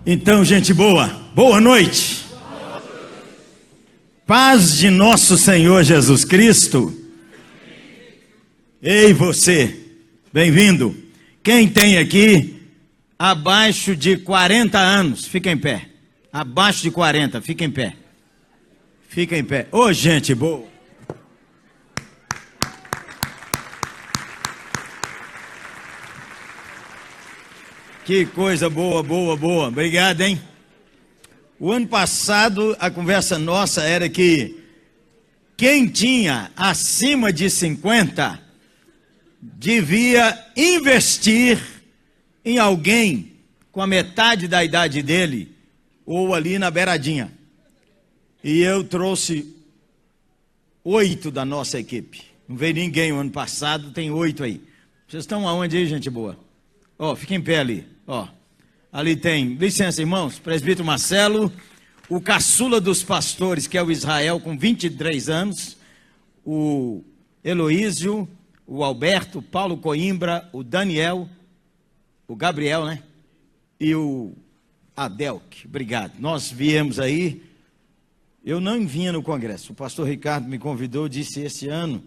Então, gente boa, boa noite. Paz de nosso Senhor Jesus Cristo. Ei, você, bem-vindo. Quem tem aqui abaixo de 40 anos, fica em pé. Abaixo de 40, fica em pé. Fica em pé. Ô, gente boa. Que coisa boa, boa, boa. Obrigado, hein? O ano passado, a conversa nossa era que quem tinha acima de 50 devia investir em alguém com a metade da idade dele ou ali na beiradinha. E eu trouxe 8 da nossa equipe. Não veio ninguém o ano passado, tem 8 aí. Vocês estão aonde aí, gente boa? Ó, fica em pé ali. Ó, ali tem, licença irmãos, presbítero Marcelo, o caçula dos pastores, que é o Israel, com 23 anos, o Heloísio, o Alberto, Paulo Coimbra, o Daniel, o Gabriel, né? E o Adelk, obrigado. Nós viemos aí, eu não vinha no congresso, o pastor Ricardo me convidou, disse, esse ano,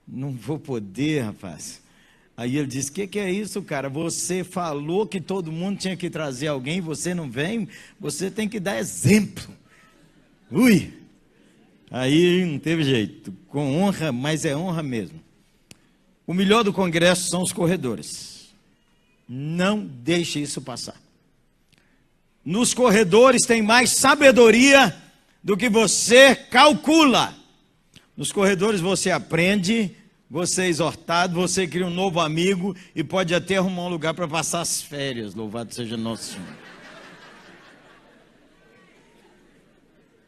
não vou poder, rapaz. Aí ele disse, que é isso, cara? Você falou que todo mundo tinha que trazer alguém, você não vem, você tem que dar exemplo. Ui! Aí não teve jeito, com honra, mas é honra mesmo. O melhor do congresso são os corredores. Não deixe isso passar. Nos corredores tem mais sabedoria do que você calcula. Nos corredores você aprende, você é exortado, você cria um novo amigo e pode até arrumar um lugar para passar as férias. Louvado seja nosso Senhor.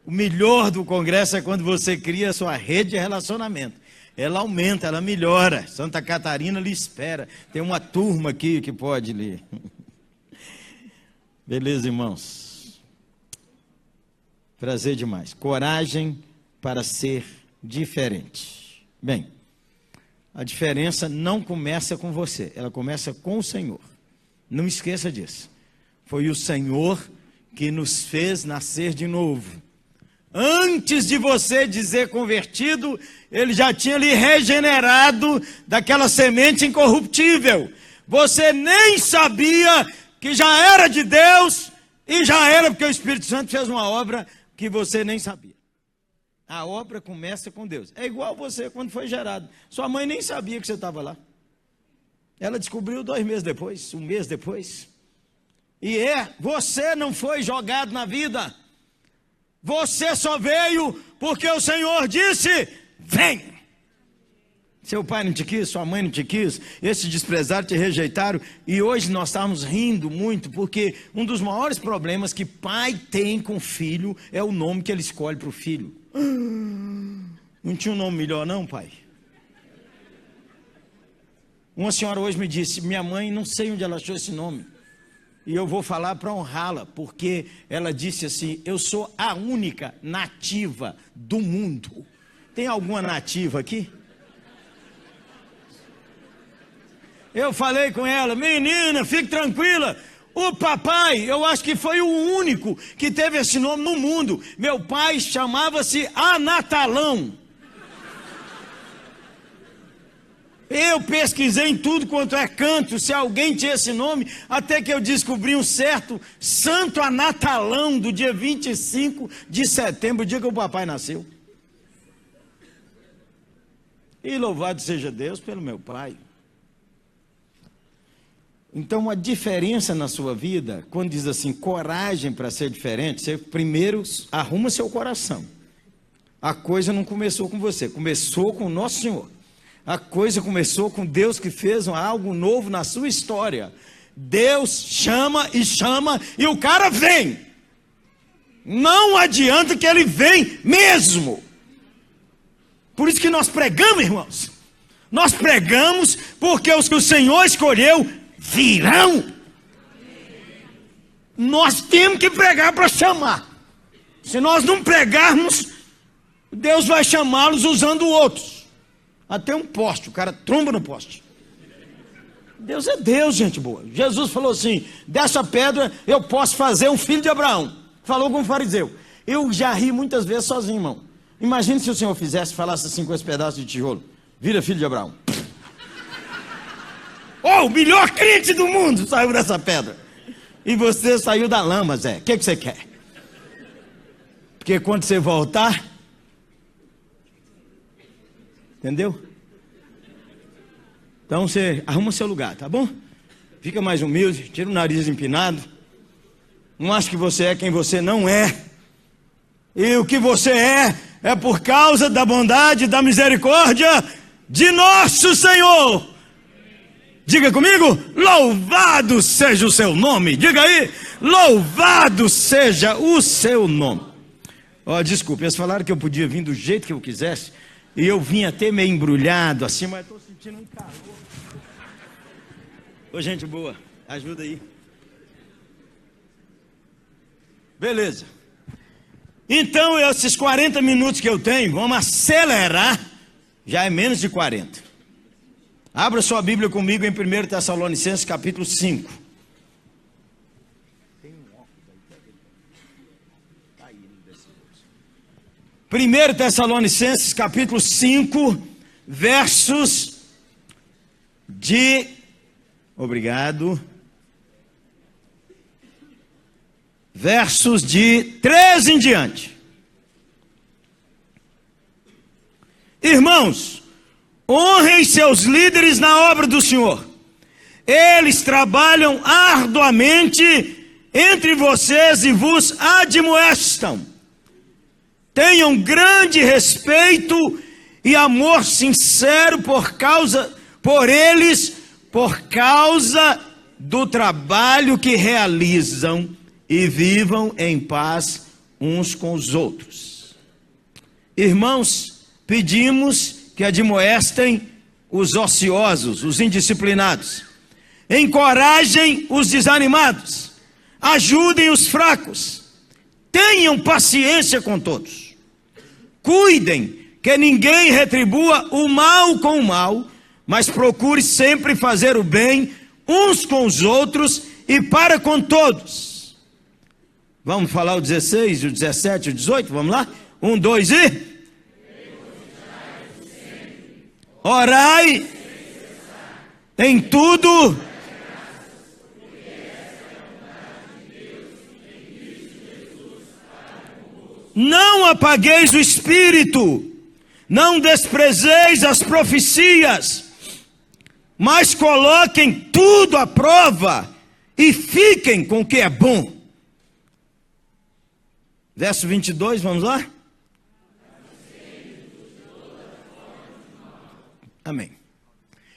O melhor do congresso é quando você cria a sua rede de relacionamento. Ela aumenta, ela melhora. Santa Catarina lhe espera. Tem uma turma aqui que pode ler. Beleza, irmãos? Prazer demais. Coragem para ser diferente. Bem, a diferença não começa com você, ela começa com o Senhor. Não esqueça disso. Foi o Senhor que nos fez nascer de novo. Antes de você dizer convertido, Ele já tinha lhe regenerado daquela semente incorruptível. Você nem sabia que já era de Deus, e já era porque o Espírito Santo fez uma obra que você nem sabia. A obra começa com Deus. É igual você quando foi gerado. Sua mãe nem sabia que você estava lá. Ela descobriu 2 meses depois, 1 mês depois. E você não foi jogado na vida. Você só veio porque o Senhor disse, vem. Seu pai não te quis, sua mãe não te quis, esses desprezaram, te rejeitaram. E hoje nós estamos rindo muito, porque um dos maiores problemas que pai tem com filho é o nome que ele escolhe para o filho. Não tinha um nome melhor não, pai? Uma senhora hoje me disse, minha mãe, não sei onde ela achou esse nome. E eu vou falar para honrá-la, porque ela disse assim, eu sou a única nativa do mundo. Tem alguma nativa aqui? Eu falei com ela, menina, fique tranquila. O papai, eu acho que foi o único que teve esse nome no mundo. Meu pai chamava-se Anatalão. Eu pesquisei em tudo quanto é canto, se alguém tinha esse nome, até que eu descobri um certo Santo Anatalão, do dia 25 de setembro, o dia que o papai nasceu. E louvado seja Deus pelo meu pai. Então, a diferença na sua vida, quando diz assim, coragem para ser diferente, você primeiro arruma seu coração. A coisa não começou com você, começou com o nosso Senhor. A coisa começou com Deus que fez algo novo na sua história. Deus chama e o cara vem. Não adianta que ele vem mesmo. Por isso que nós pregamos, irmãos. Nós pregamos porque os que o Senhor escolheu virão. Nós temos que pregar para chamar. Se nós não pregarmos, Deus vai chamá-los usando outros. Até um poste, o cara tromba no poste. Deus é Deus, gente boa. Jesus falou assim: dessa pedra eu posso fazer um filho de Abraão. Falou com o fariseu. Eu já ri muitas vezes sozinho, irmão. Imagine se o Senhor falasse assim com esse pedaço de tijolo: vira filho de Abraão. Oh, o melhor crente do mundo saiu dessa pedra. E você saiu da lama, Zé. O que você quer? Porque quando você voltar, entendeu? Então você arruma o seu lugar, tá bom? Fica mais humilde, tira o nariz empinado. Não acha que você é quem você não é. E o que você é por causa da bondade, da misericórdia de nosso Senhor. Diga comigo: louvado seja o seu nome. Diga aí: louvado seja o seu nome. Ó, desculpa, eles falaram que eu podia vir do jeito que eu quisesse, e eu vim até meio embrulhado assim, mas estou sentindo um calor. Ô, gente boa, ajuda aí. Beleza. Então, esses 40 minutos que eu tenho, vamos acelerar. Já é menos de 40. Abra sua Bíblia comigo em 1 Tessalonicenses capítulo 5. 1 Tessalonicenses capítulo 5, versos de... Obrigado. Versos de 13 em diante. Irmãos, honrem seus líderes na obra do Senhor. Eles trabalham arduamente entre vocês e vos admoestam. Tenham grande respeito e amor sincero por eles, por causa do trabalho que realizam, e vivam em paz uns com os outros. Irmãos, pedimos que admoestem os ociosos, os indisciplinados, encorajem os desanimados, ajudem os fracos, tenham paciência com todos, cuidem que ninguém retribua o mal com o mal, mas procure sempre fazer o bem uns com os outros e para com todos. Vamos falar o 16, o 17, o 18, vamos lá? 1, 2 e... Orai em tudo. Não apagueis o espírito, não desprezeis as profecias, mas coloquem tudo à prova e fiquem com o que é bom. Verso 22, vamos lá? Amém.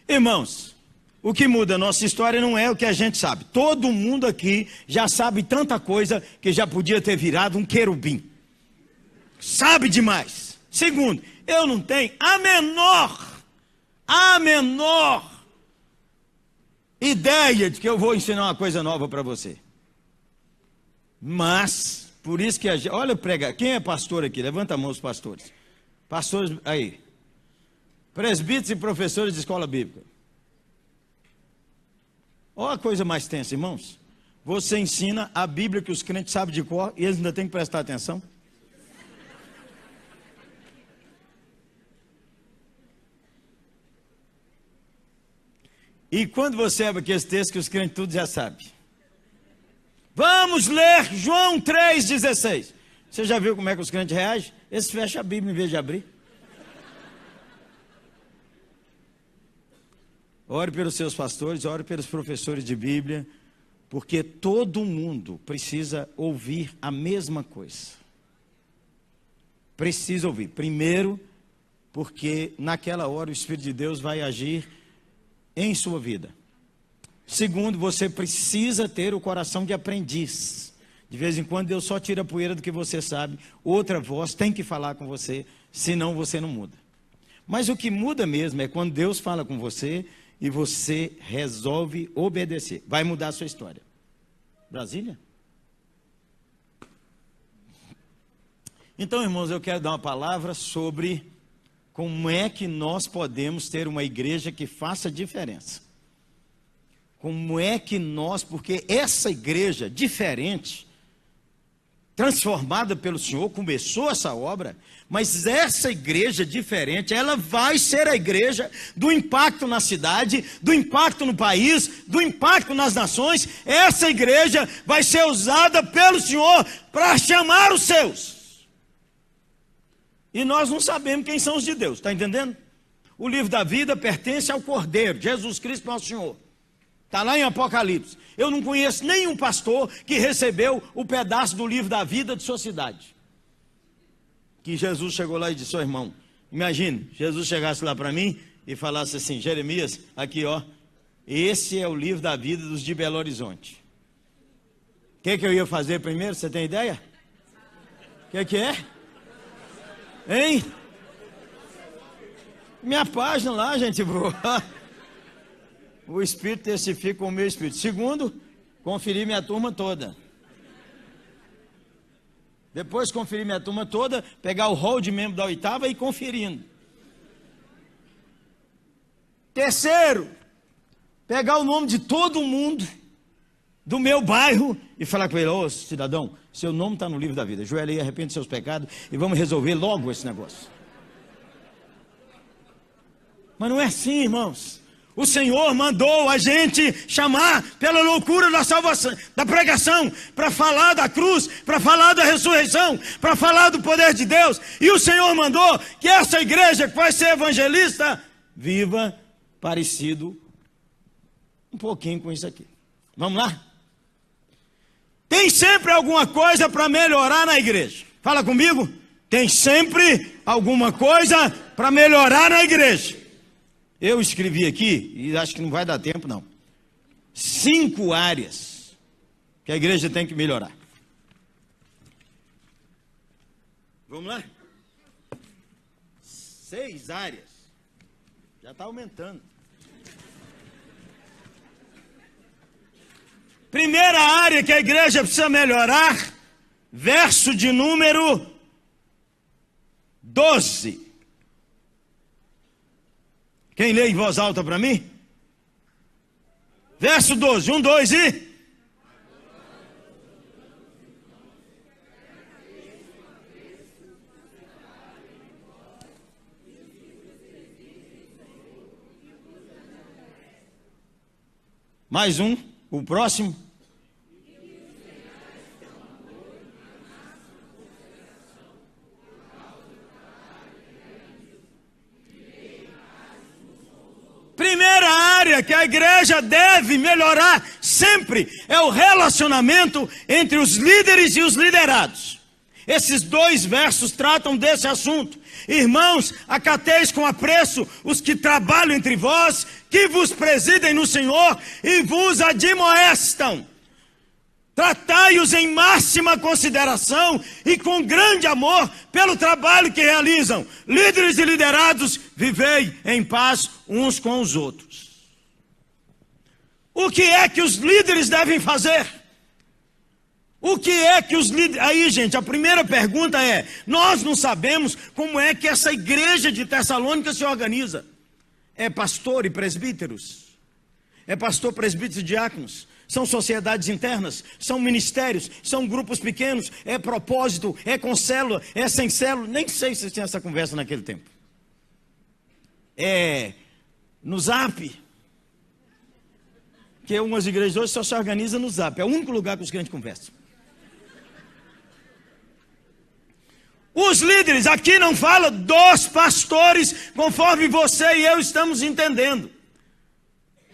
Irmãos, o que muda a nossa história não é o que a gente sabe. Todo mundo aqui já sabe tanta coisa que já podia ter virado um querubim. Sabe demais. Segundo, eu não tenho a menor ideia de que eu vou ensinar uma coisa nova para você. Mas, por isso que olha, prega, quem é pastor aqui? Levanta a mão os pastores. Pastores, aí. Presbíteros e professores de escola bíblica. Olha a coisa mais tensa, irmãos. Você ensina a Bíblia que os crentes sabem de cor e eles ainda têm que prestar atenção. E quando você abre aqui esse texto que os crentes tudo já sabem. Vamos ler João 3,16. Você já viu como é que os crentes reagem? Eles fecham a Bíblia em vez de abrir. Ore pelos seus pastores, ore pelos professores de Bíblia, porque todo mundo precisa ouvir a mesma coisa. Precisa ouvir. Primeiro, porque naquela hora o Espírito de Deus vai agir em sua vida. Segundo, você precisa ter o coração de aprendiz. De vez em quando Deus só tira a poeira do que você sabe. Outra voz tem que falar com você, senão você não muda. Mas o que muda mesmo é quando Deus fala com você e você resolve obedecer. Vai mudar a sua história. Brasília? Então, irmãos, eu quero dar uma palavra sobre como é que nós podemos ter uma igreja que faça diferença. Como é que nós, porque essa igreja diferente, transformada pelo Senhor, começou essa obra, mas essa igreja diferente, ela vai ser a igreja do impacto na cidade, do impacto no país, do impacto nas nações. Essa igreja vai ser usada pelo Senhor para chamar os seus. E nós não sabemos quem são os de Deus, está entendendo? O livro da vida pertence ao Cordeiro, Jesus Cristo, nosso Senhor. Está lá em Apocalipse. Eu não conheço nenhum pastor que recebeu o pedaço do livro da vida de sua cidade. Que Jesus chegou lá e disse: ó irmão, imagine, Jesus chegasse lá para mim e falasse assim: Jeremias, aqui ó, esse é o livro da vida dos de Belo Horizonte. O que eu ia fazer primeiro? Você tem ideia? O que é? Hein? Minha página lá, gente boa. O Espírito testifica com o meu Espírito. Segundo, conferir minha turma toda. Depois conferir minha turma toda, pegar o rol de membro da oitava e ir conferindo. Terceiro, pegar o nome de todo mundo do meu bairro e falar com ele: ô cidadão, seu nome está no livro da vida. Joelha aí, arrepende dos seus pecados e vamos resolver logo esse negócio. Mas não é assim, irmãos. O Senhor mandou a gente chamar pela loucura da salvação, da pregação, para falar da cruz, para falar da ressurreição, para falar do poder de Deus. E o Senhor mandou que essa igreja que vai ser evangelista viva parecido um pouquinho com isso aqui. Vamos lá? Tem sempre alguma coisa para melhorar na igreja. Fala comigo. Tem sempre alguma coisa para melhorar na igreja. Eu escrevi aqui, e acho que não vai dar tempo não, 5 áreas que a igreja tem que melhorar. Vamos lá? 6 áreas. Já está aumentando. Primeira área que a igreja precisa melhorar, verso de número 12. Quem lê em voz alta para mim? Verso 12, 1, 2 e... Mais um, o próximo. Primeira área que a igreja deve melhorar sempre é o relacionamento entre os líderes e os liderados. Esses 2 versos tratam desse assunto. Irmãos, acateis com apreço os que trabalham entre vós, que vos presidem no Senhor e vos admoestam. Tratai-os em máxima consideração e com grande amor pelo trabalho que realizam. Líderes e liderados, vivei em paz uns com os outros. O que é que os líderes devem fazer? O que é que os líderes... Aí, gente, a primeira pergunta é: nós não sabemos como é que essa igreja de Tessalônica se organiza. É pastor e presbíteros? É pastor, presbíteros e diáconos? São sociedades internas, são ministérios, são grupos pequenos, é propósito, é com célula, é sem célula. Nem sei se tinha essa conversa naquele tempo. É no Zap, que algumas igrejas hoje só se organizam no Zap. É o único lugar que os crentes conversam. Os líderes, aqui não fala dos pastores, conforme você e eu estamos entendendo.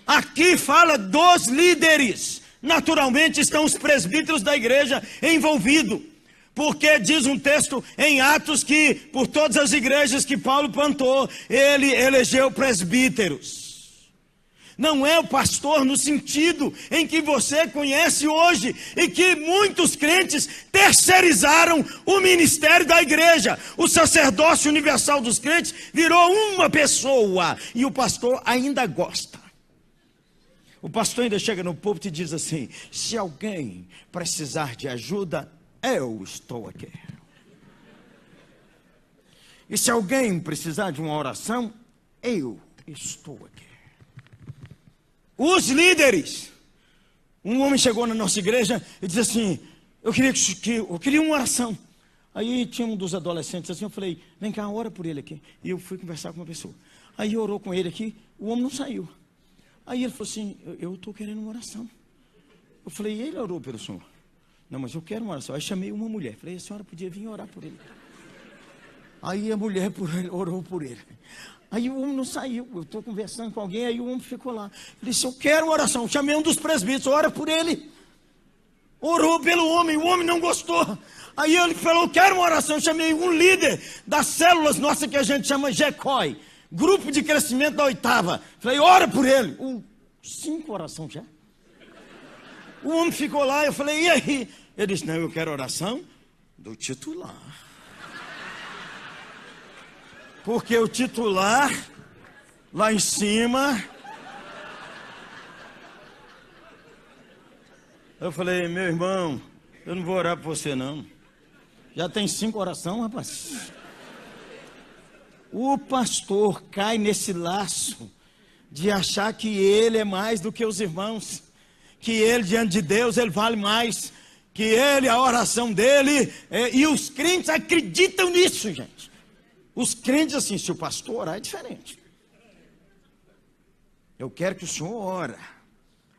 Aqui fala dos líderes. Naturalmente estão os presbíteros da igreja envolvidos. Porque diz um texto em Atos que por todas as igrejas que Paulo plantou, ele elegeu presbíteros. Não é o pastor no sentido em que você conhece hoje e que muitos crentes terceirizaram o ministério da igreja. O sacerdócio universal dos crentes virou uma pessoa e o pastor ainda gosta. O pastor ainda chega no púlpito e diz assim: se alguém precisar de ajuda, eu estou aqui. E se alguém precisar de uma oração, eu estou aqui. Os líderes. Um homem chegou na nossa igreja e disse assim: eu queria uma oração. Aí tinha um dos adolescentes assim, eu falei: vem cá, ora por ele aqui. E eu fui conversar com uma pessoa. Aí orou com ele aqui, o homem não saiu. Aí ele falou assim: eu estou querendo uma oração. Eu falei: ele orou pelo senhor? Não, mas eu quero uma oração. Aí chamei uma mulher, falei: a senhora podia vir orar por ele. Aí a mulher orou por ele. Aí o homem não saiu, eu estou conversando com alguém, aí o homem ficou lá. Ele disse: eu quero uma oração. Eu chamei um dos presbíteros, ora por ele. Orou pelo homem, o homem não gostou. Aí ele falou: eu quero uma oração. Eu chamei um líder das células nossas que a gente chama GECOI, Grupo de Crescimento da 8ª. Falei: ora por ele. 5 orações já. O homem ficou lá, eu falei: e aí? Ele disse: não, eu quero oração do titular. Porque o titular, lá em cima... Eu falei: meu irmão, eu não vou orar por você não. Já tem 5 orações, rapaz. O pastor cai nesse laço de achar que ele é mais do que os irmãos. Que ele, diante de Deus, ele vale mais. Que ele, a oração dele... E os crentes acreditam nisso, gente. Os crentes, assim, se o pastor orar, é diferente. Eu quero que o senhor ora.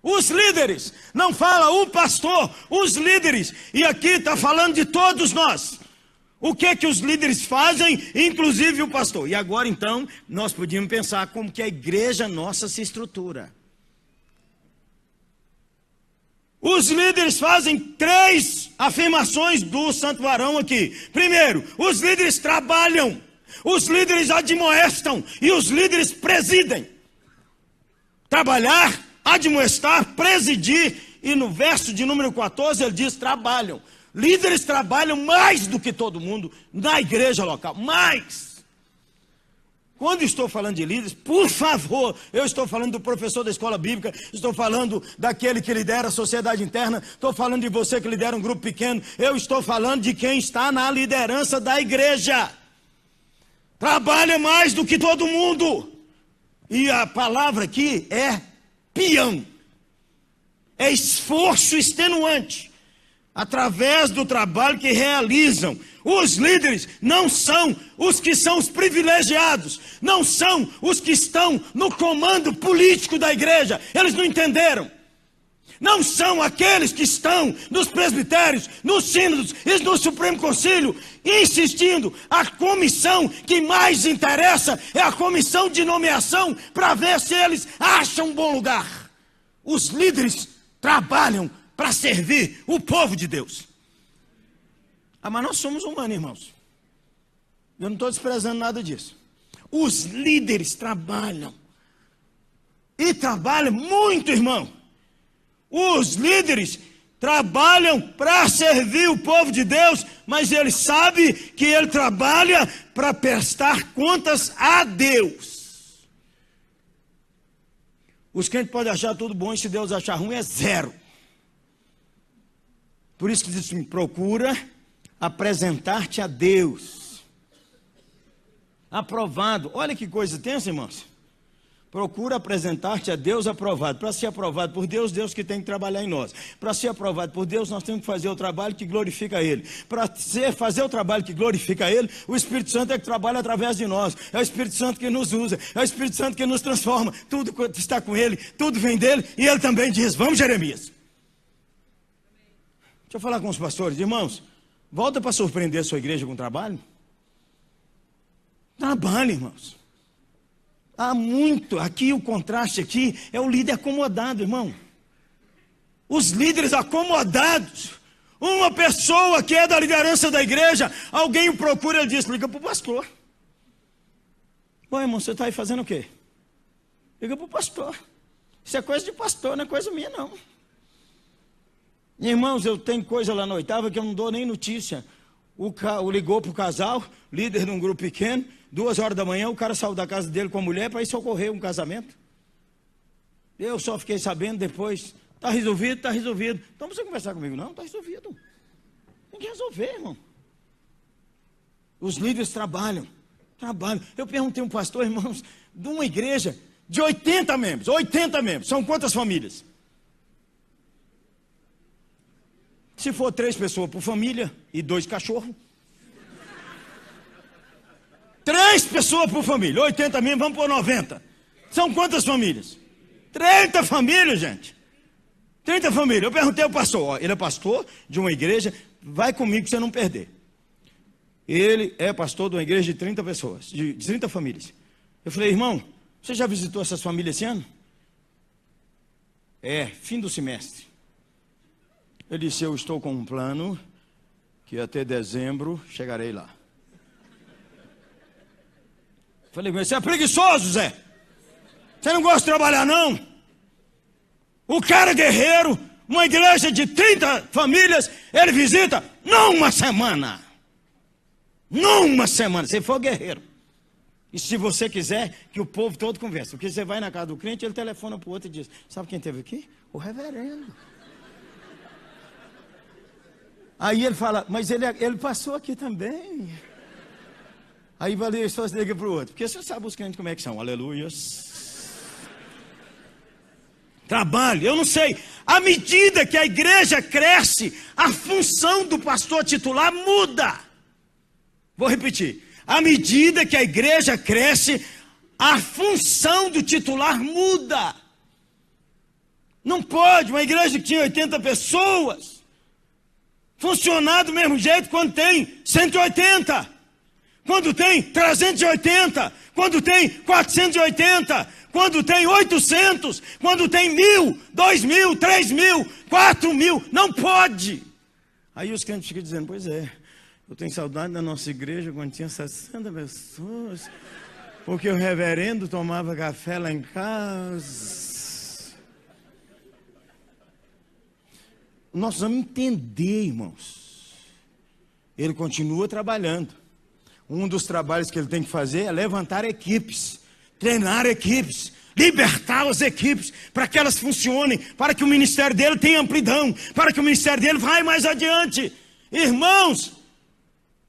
Os líderes, não fala o pastor, os líderes. E aqui está falando de todos nós. O que os líderes fazem, inclusive o pastor. E agora, então, nós podíamos pensar como que a igreja nossa se estrutura. Os líderes fazem 3 afirmações do santo varão aqui. Primeiro, os líderes trabalham. Os líderes admoestam e os líderes presidem. Trabalhar, admoestar, presidir. E no verso de número 14 ele diz: trabalham. Líderes trabalham mais do que todo mundo na igreja local. Mais. Quando estou falando de líderes, por favor, eu estou falando do professor da escola bíblica, estou falando daquele que lidera a sociedade interna, estou falando de você que lidera um grupo pequeno, eu estou falando de quem está na liderança da igreja. Trabalha mais do que todo mundo. E a palavra aqui é peão. É esforço extenuante. Através do trabalho que realizam. Os líderes não são os que são os privilegiados. Não são os que estão no comando político da igreja. Eles não entenderam. Não são aqueles que estão nos presbitérios, nos sínodos e no Supremo Concílio, insistindo. A comissão que mais interessa é a comissão de nomeação, para ver se eles acham um bom lugar. Os líderes trabalham para servir o povo de Deus. Mas nós somos humanos, irmãos. Eu não estou desprezando nada disso. Os líderes trabalham. E trabalham muito, irmão. Os líderes trabalham para servir o povo de Deus, mas ele sabe que ele trabalha para prestar contas a Deus. Os crentes podem achar tudo bom e se Deus achar ruim é 0. Por isso que diz assim: procura apresentar-te a Deus. Aprovado. Olha que coisa tensa, irmãos. Procura apresentar-te a Deus aprovado. Para ser aprovado por Deus, Deus que tem que trabalhar em nós. Para ser aprovado por Deus, nós temos que fazer o trabalho que glorifica Ele. Para fazer o trabalho que glorifica Ele, o Espírito Santo é que trabalha através de nós. É o Espírito Santo que nos usa. É o Espírito Santo que nos transforma. Tudo está com Ele, tudo vem dEle. E Ele também diz: vamos, Jeremias. Deixa eu falar com os pastores. Irmãos, volta para surpreender a sua igreja com trabalho. Trabalho, irmãos. Há muito, aqui o contraste aqui é o líder acomodado, irmão. Os líderes acomodados. Uma pessoa que é da liderança da igreja, alguém o procura, ele diz: liga para o pastor. Bom, irmão, você está aí fazendo o quê? Liga para o pastor. Isso é coisa de pastor, não é coisa minha não. Irmãos, eu tenho coisa lá na 8ª que eu não dou nem notícia. Ligou para o casal, líder de um grupo pequeno, 2 horas da manhã, o cara saiu da casa dele com a mulher para ir socorrer um casamento. Eu só fiquei sabendo depois. Está resolvido, está resolvido. Então você conversar comigo? Não, está resolvido. Tem que resolver, irmão. Os líderes trabalham. Eu perguntei a um pastor, irmãos, de uma igreja de 80 membros. 80 membros. São quantas famílias? Se for 3 pessoas por família e 2 cachorros. 3 pessoas por família. 80 membros, vamos por 90. São quantas famílias? 30 famílias, gente. 30 famílias. Eu perguntei ao pastor, ó, ele é pastor de uma igreja, vai comigo para você não perder. Ele é pastor de uma igreja de 30 pessoas, de 30 famílias. Eu falei, irmão, você já visitou essas famílias esse ano? É, fim do semestre. Ele disse, eu estou com um plano que até dezembro chegarei lá. Falei, você é preguiçoso, Zé. Você não gosta de trabalhar, não? O cara é guerreiro, uma igreja de 30 famílias, ele visita numa semana. Numa semana, se for guerreiro. E se você quiser que o povo todo converse, porque você vai na casa do crente, ele telefona para o outro e diz, sabe quem esteve aqui? O reverendo. Aí ele fala, mas ele passou aqui também. Aí valeu, só se liga para o outro, porque você sabe os crentes como é que são, aleluias. Trabalho, eu não sei. À medida que a igreja cresce, a função do pastor titular muda. Vou repetir. À medida que a igreja cresce, a função do titular muda. Não pode uma igreja que tinha 80 pessoas funcionar do mesmo jeito quando tem 180, quando tem 380, quando tem 480, quando tem 800, quando tem 1.000, 2.000, 3.000, 4.000, não pode. Aí os crentes ficam dizendo, pois é, eu tenho saudade da nossa igreja quando tinha 60 pessoas, porque o reverendo tomava café lá em casa. Nós vamos entender, irmãos. Ele continua trabalhando. Um dos trabalhos que ele tem que fazer é levantar equipes, treinar equipes, libertar as equipes, para que elas funcionem, para que o ministério dele tenha amplidão, para que o ministério dele vá mais adiante. Irmãos,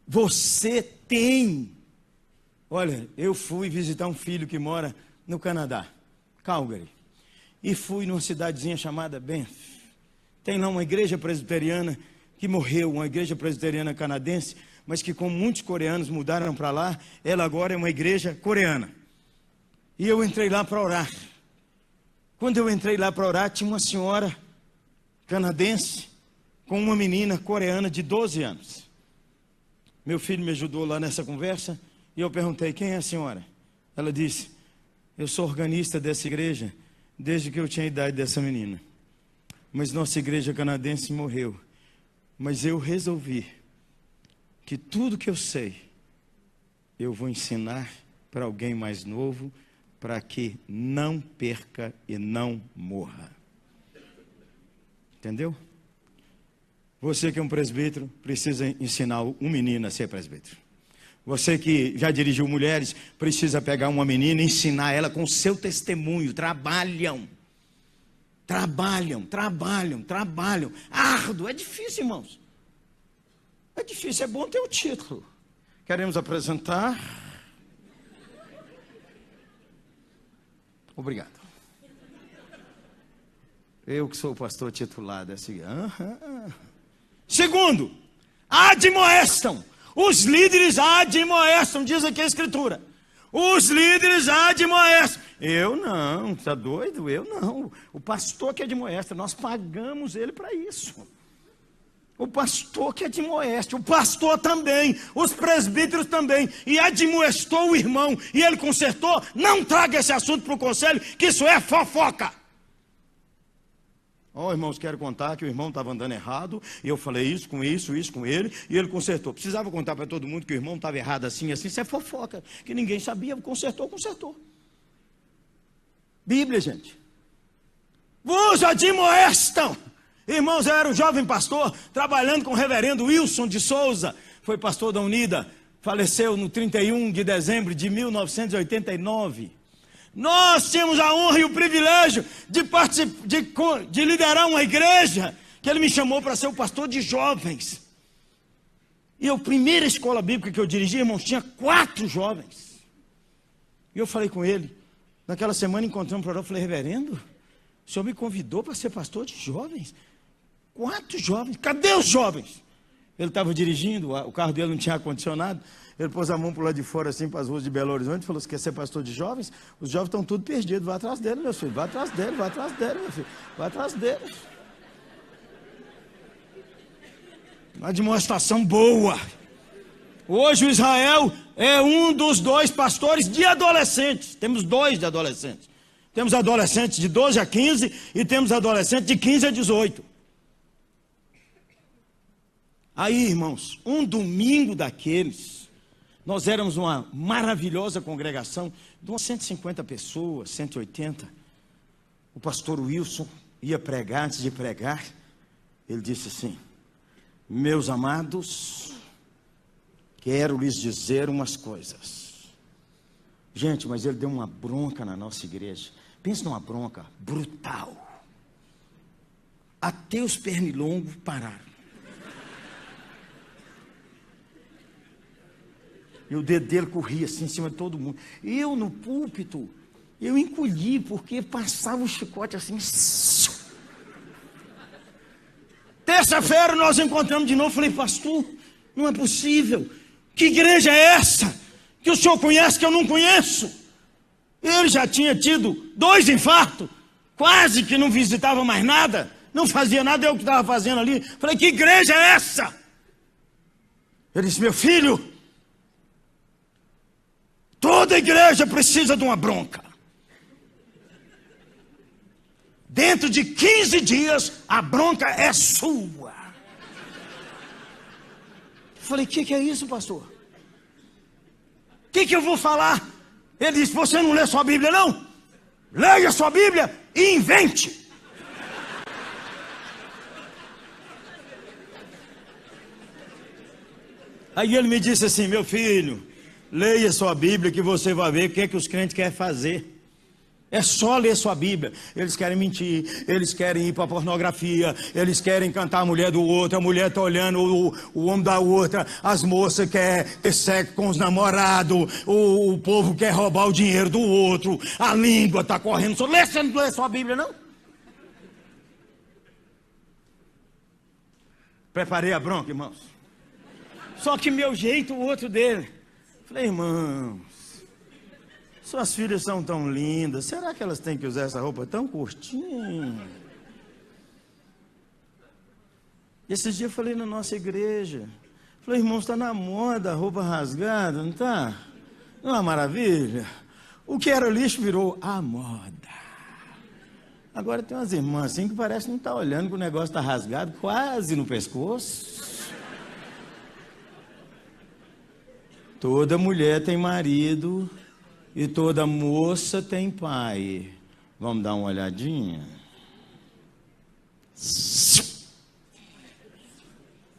você tem. Olha, eu fui visitar um filho que mora no Canadá, Calgary, e fui numa cidadezinha chamada Banff. Tem lá uma igreja presbiteriana que morreu, uma igreja presbiteriana canadense, mas que como muitos coreanos mudaram para lá, ela agora é uma igreja coreana. E eu entrei lá para orar. Quando eu entrei lá para orar, tinha uma senhora canadense com uma menina coreana de 12 anos. Meu filho me ajudou lá nessa conversa e eu perguntei, quem é a senhora? Ela disse, eu sou organista dessa igreja desde que eu tinha a idade dessa menina. Mas nossa igreja canadense morreu. Mas eu resolvi que tudo que eu sei, eu vou ensinar para alguém mais novo, para que não perca e não morra. Entendeu? Você que é um presbítero, precisa ensinar um menino a ser presbítero. Você que já dirigiu mulheres, precisa pegar uma menina e ensinar ela com o seu testemunho. Trabalham. Árduo, é difícil, irmãos. É difícil, é bom ter o título. Queremos apresentar. Obrigado. Eu que sou o pastor titulado, é assim. Segundo, admoestam. Os líderes admoestam, diz aqui a escritura. Os líderes admoestam. Eu não, está doido? Eu não. O pastor que admoesta, nós pagamos ele para isso. O pastor que admoeste, o pastor também, os presbíteros também. E admoestou o irmão, e ele consertou. Não traga esse assunto para o conselho, que isso é fofoca. Irmãos, quero contar que o irmão estava andando errado, e eu falei isso com ele, e ele consertou. Precisava contar para todo mundo que o irmão estava errado assim, isso é fofoca, que ninguém sabia, consertou. Bíblia, gente. Vos admoestam. Irmãos, eu era um jovem pastor, trabalhando com o reverendo Wilson de Souza, foi pastor da Unida, faleceu no 31 de dezembro de 1989. Nós tínhamos a honra e o privilégio de liderar uma igreja, que ele me chamou para ser o pastor de jovens. E a primeira escola bíblica que eu dirigi, irmãos, tinha 4 jovens. E eu falei com ele, Naquela semana encontramos para lá, eu falei, reverendo, o senhor me convidou para ser pastor de jovens. 4 jovens, cadê os jovens? Ele estava dirigindo, o carro dele não tinha ar-condicionado. Ele pôs a mão para o lado de fora, assim, para as ruas de Belo Horizonte, e falou, você quer ser pastor de jovens? Os jovens estão tudo perdidos, vai atrás dele, meu filho, vai atrás dele, vai atrás dele, meu filho, vai atrás dele. Uma demonstração boa. Hoje o Israel é um dos 2 pastores de adolescentes. Temos 2 de adolescentes. Temos adolescentes de 12 a 15 e temos adolescentes de 15 a 18. Aí, irmãos, um domingo daqueles, nós éramos uma maravilhosa congregação, de umas 150 pessoas, 180. O pastor Wilson ia pregar, antes de pregar, ele disse assim, meus amados, quero lhes dizer umas coisas. Gente, mas ele deu uma bronca na nossa igreja. Pensa numa bronca brutal. Até os pernilongos pararam. E o dedo dele corria assim em cima de todo mundo. Eu no púlpito, eu encolhi, porque passava o chicote assim. Terça-feira nós encontramos de novo. Falei, pastor, não é possível. Que igreja é essa? Que o senhor conhece que eu não conheço? Ele já tinha tido 2 infartos. Quase que não visitava mais nada. Não fazia nada, eu que estava fazendo ali. Falei, que igreja é essa? Ele disse, meu filho, toda igreja precisa de uma bronca. Dentro de 15 dias, a bronca é sua. Falei, o que é isso, pastor? O que eu vou falar? Ele disse, você não lê sua Bíblia, não? Leia sua Bíblia e invente. Aí ele me disse assim, meu filho, leia sua Bíblia que você vai ver o que é que os crentes querem fazer. É só ler sua Bíblia. Eles querem mentir, eles querem ir para a pornografia, eles querem cantar a mulher do outro, a mulher está olhando o homem da outra, as moças querem ter sexo com os namorados, o povo quer roubar o dinheiro do outro, a língua está correndo. Você não lê sua Bíblia, não? Preparei a bronca, irmãos. Só que meu jeito, o outro dele. Falei, irmãos, suas filhas são tão lindas, será que elas têm que usar essa roupa tão curtinha? Esses dias eu falei na nossa igreja, falei, irmãos, está na moda a roupa rasgada, não está? Não é uma maravilha? O que era lixo virou a moda. Agora tem umas irmãs assim que parece que não está olhando, que o negócio está rasgado quase no pescoço. Toda mulher tem marido e toda moça tem pai. Vamos dar uma olhadinha?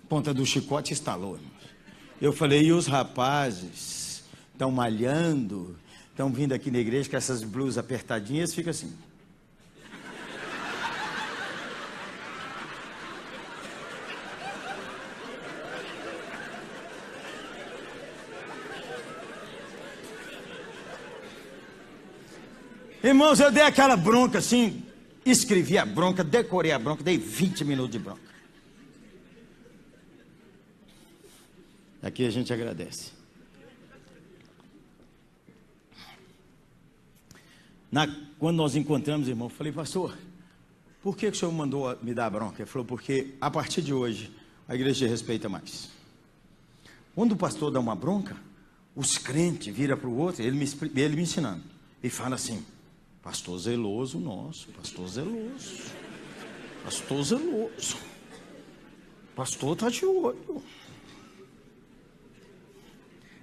Ponta do chicote estalou. Eu falei, e os rapazes estão malhando, estão vindo aqui na igreja com essas blusas apertadinhas, fica assim. Irmãos, eu dei aquela bronca assim, escrevi a bronca, decorei a bronca, dei 20 minutos de bronca. Aqui a gente agradece. Quando nós encontramos, irmão, eu falei, pastor, por que o senhor mandou me dar a bronca? Ele falou, porque a partir de hoje a igreja respeita mais. Quando o pastor dá uma bronca, os crentes viram para o outro, ele me ensinando, e fala assim, pastor zeloso nosso, pastor zeloso, pastor zeloso, pastor está de olho.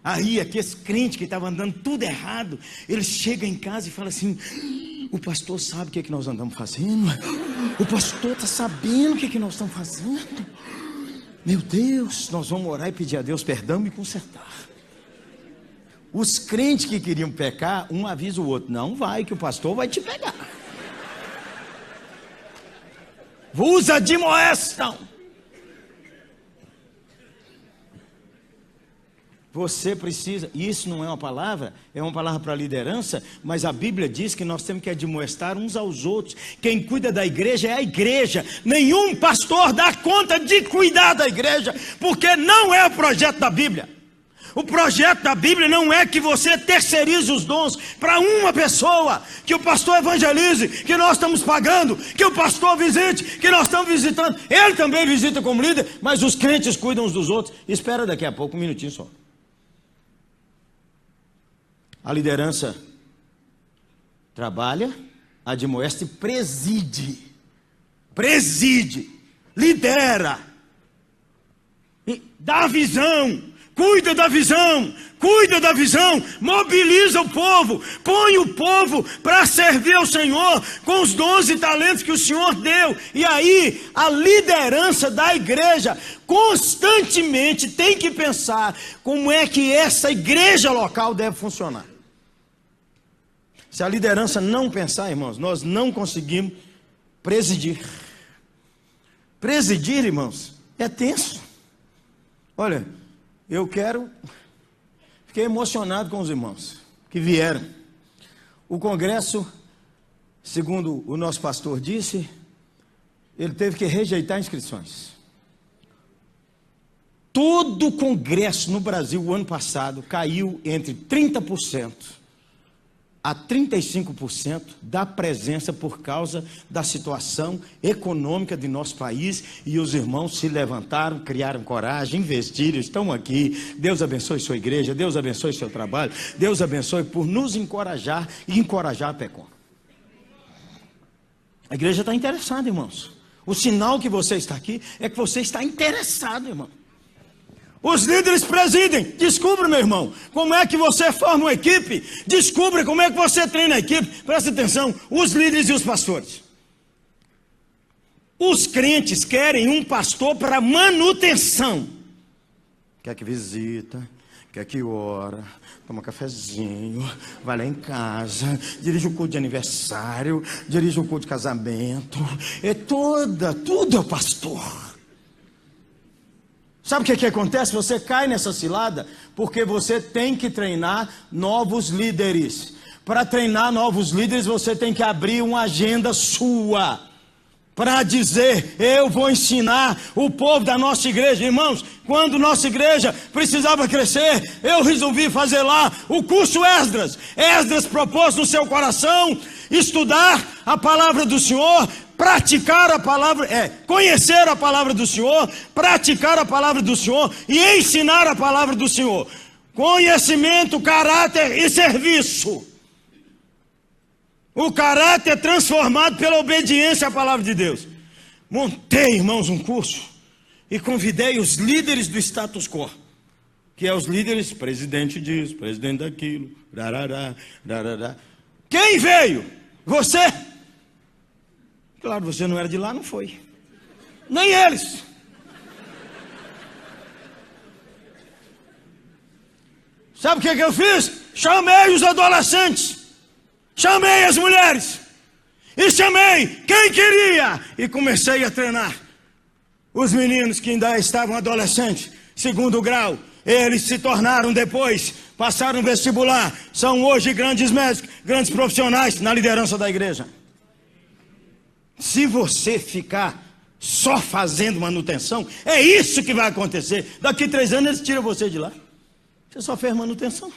Aí aqueles crentes que estavam andando tudo errado, eles chegam em casa e falam assim, o pastor sabe o que é que nós andamos fazendo, o pastor está sabendo o que é que nós estamos fazendo, meu Deus, nós vamos orar e pedir a Deus perdão e consertar. Os crentes que queriam pecar, um avisa o outro, não vai, que o pastor vai te pegar. Vos admoestam. Você precisa, e isso não é uma palavra, é uma palavra para a liderança, mas a Bíblia diz que nós temos que admoestar uns aos outros. Quem cuida da igreja é a igreja. Nenhum pastor dá conta de cuidar da igreja, porque não é o projeto da Bíblia. O projeto da Bíblia não é que você terceirize os dons para uma pessoa, que o pastor evangelize, que nós estamos pagando, que o pastor visite, que nós estamos visitando. Ele também visita como líder, mas os crentes cuidam uns dos outros. Espera daqui a pouco, um minutinho só. A liderança trabalha, admoesta e preside. Preside, lidera, dá visão, cuida da visão, mobiliza o povo, põe o povo para servir ao Senhor com os dons e talentos que o Senhor deu. E aí a liderança da igreja constantemente tem que pensar como é que essa igreja local deve funcionar. Se a liderança não pensar, irmãos, nós não conseguimos presidir. Presidir, irmãos, é tenso. Olha, fiquei emocionado com os irmãos que vieram. O congresso, segundo o nosso pastor disse, ele teve que rejeitar inscrições. Todo o congresso no Brasil, o ano passado, caiu entre 30% a 35% da presença por causa da situação econômica de nosso país, e os irmãos se levantaram, criaram coragem, investiram, estão aqui. Deus abençoe sua igreja, Deus abençoe seu trabalho, Deus abençoe por nos encorajar e encorajar a PECOM. A igreja está interessada, irmãos. O sinal que você está aqui é que você está interessado, irmão. Os líderes presidem. Descubra, meu irmão, como é que você forma uma equipe. Descubra como é que você treina a equipe. Presta atenção, os líderes e os pastores. Os crentes querem um pastor para manutenção. Quer que visita, quer que ora, toma um cafezinho, vai lá em casa, dirige o culto de aniversário, dirige o culto de casamento. Tudo é o pastor. Sabe o que acontece? Você cai nessa cilada porque você tem que treinar novos líderes. Para treinar novos líderes, você tem que abrir uma agenda sua, para dizer: eu vou ensinar o povo da nossa igreja. Irmãos, quando nossa igreja precisava crescer, eu resolvi fazer lá o curso Esdras. Esdras propôs no seu coração estudar a palavra do Senhor, praticar a palavra, conhecer a palavra do Senhor, praticar a palavra do Senhor e ensinar a palavra do Senhor. Conhecimento, caráter e serviço. O caráter transformado pela obediência à palavra de Deus. Montei, irmãos, um curso e convidei os líderes do status quo, que é os líderes, presidente disso, presidente daquilo, rarará, rarará. Quem veio? Você? Claro, você não era de lá, não foi. Nem eles. Sabe o que eu fiz? Chamei os adolescentes, chamei as mulheres, e chamei quem queria, e comecei a treinar os meninos que ainda estavam adolescentes, segundo grau. Eles se tornaram depois, passaram no vestibular, são hoje grandes médicos, grandes profissionais na liderança da igreja. Se você ficar só fazendo manutenção, é isso que vai acontecer. Daqui 3 anos eles tiram você de lá. Você só fez manutenção.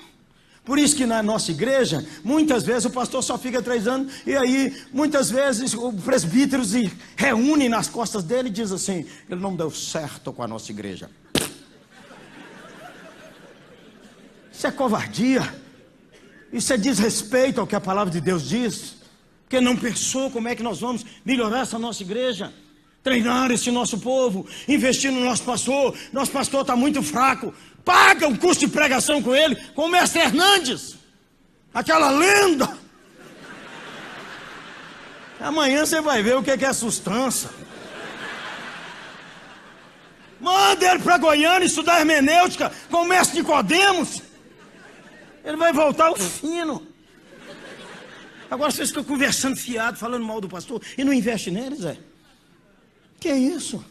Por isso que na nossa igreja, muitas vezes o pastor só fica 3 anos, e aí muitas vezes o presbítero se reúne nas costas dele e diz assim: ele não deu certo com a nossa igreja. Isso é covardia. Isso é desrespeito ao que a palavra de Deus diz. Porque não pensou como é que nós vamos melhorar essa nossa igreja, treinar esse nosso povo, investir no nosso pastor. Nosso pastor está muito fraco. Paga um curso de pregação com ele, com o mestre Hernandes, aquela lenda. Amanhã você vai ver o que é sustância. Manda ele para Goiânia estudar hermenêutica com o mestre Nicodemos. Ele vai voltar ao fino. Agora vocês ficam conversando fiado, falando mal do pastor, e não investe neles, Que é isso?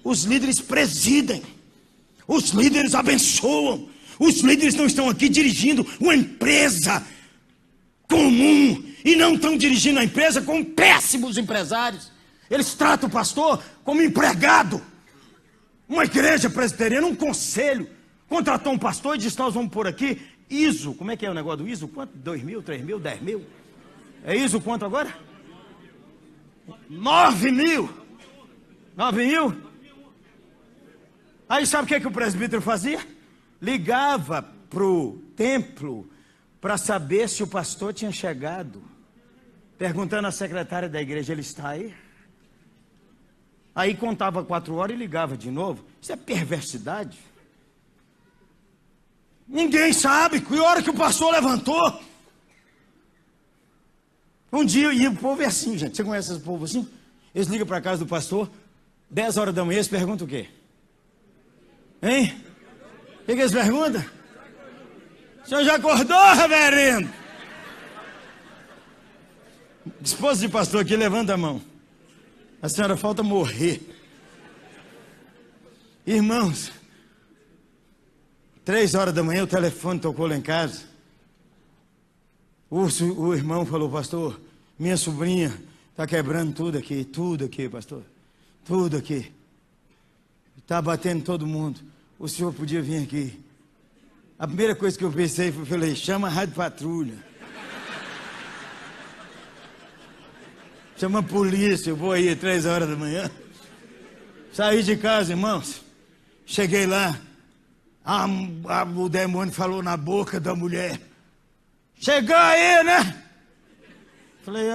Os líderes presidem, os líderes abençoam, Os líderes não estão aqui dirigindo uma empresa comum e não estão dirigindo a empresa como péssimos empresários. Eles tratam o pastor como empregado. Uma igreja presbiteriana, um conselho, contratou um pastor e disse: nós vamos pôr aqui ISO. Como é que é o negócio do ISO? Quanto? 2 mil, 3 mil, 10 mil? É ISO quanto agora? 9 mil. 9 mil? Aí sabe o que o presbítero fazia? Ligava para o templo para saber se o pastor tinha chegado, perguntando à secretária da igreja: ele está aí? Aí contava 4 horas e ligava de novo. Isso é perversidade. Ninguém sabe que hora que o pastor levantou. Um dia o povo é assim, gente. Você conhece esse povo assim? Eles ligam para a casa do pastor, 10 horas da manhã, eles perguntam o quê? Hein? O que eles perguntam? O senhor já acordou, reverendo? Esposa de pastor aqui, levanta a mão. A senhora falta morrer. Irmãos, 3 horas da manhã o telefone tocou lá em casa. O irmão falou: pastor, minha sobrinha está quebrando tudo aqui, pastor. Tudo aqui. Está batendo todo mundo. O senhor podia vir aqui. A primeira coisa que eu pensei foi: falei, chama a rádio patrulha. Chama a polícia, eu vou aí 3 horas da manhã. Saí de casa, irmãos. Cheguei lá. O demônio falou na boca da mulher: chega aí, né? Falei: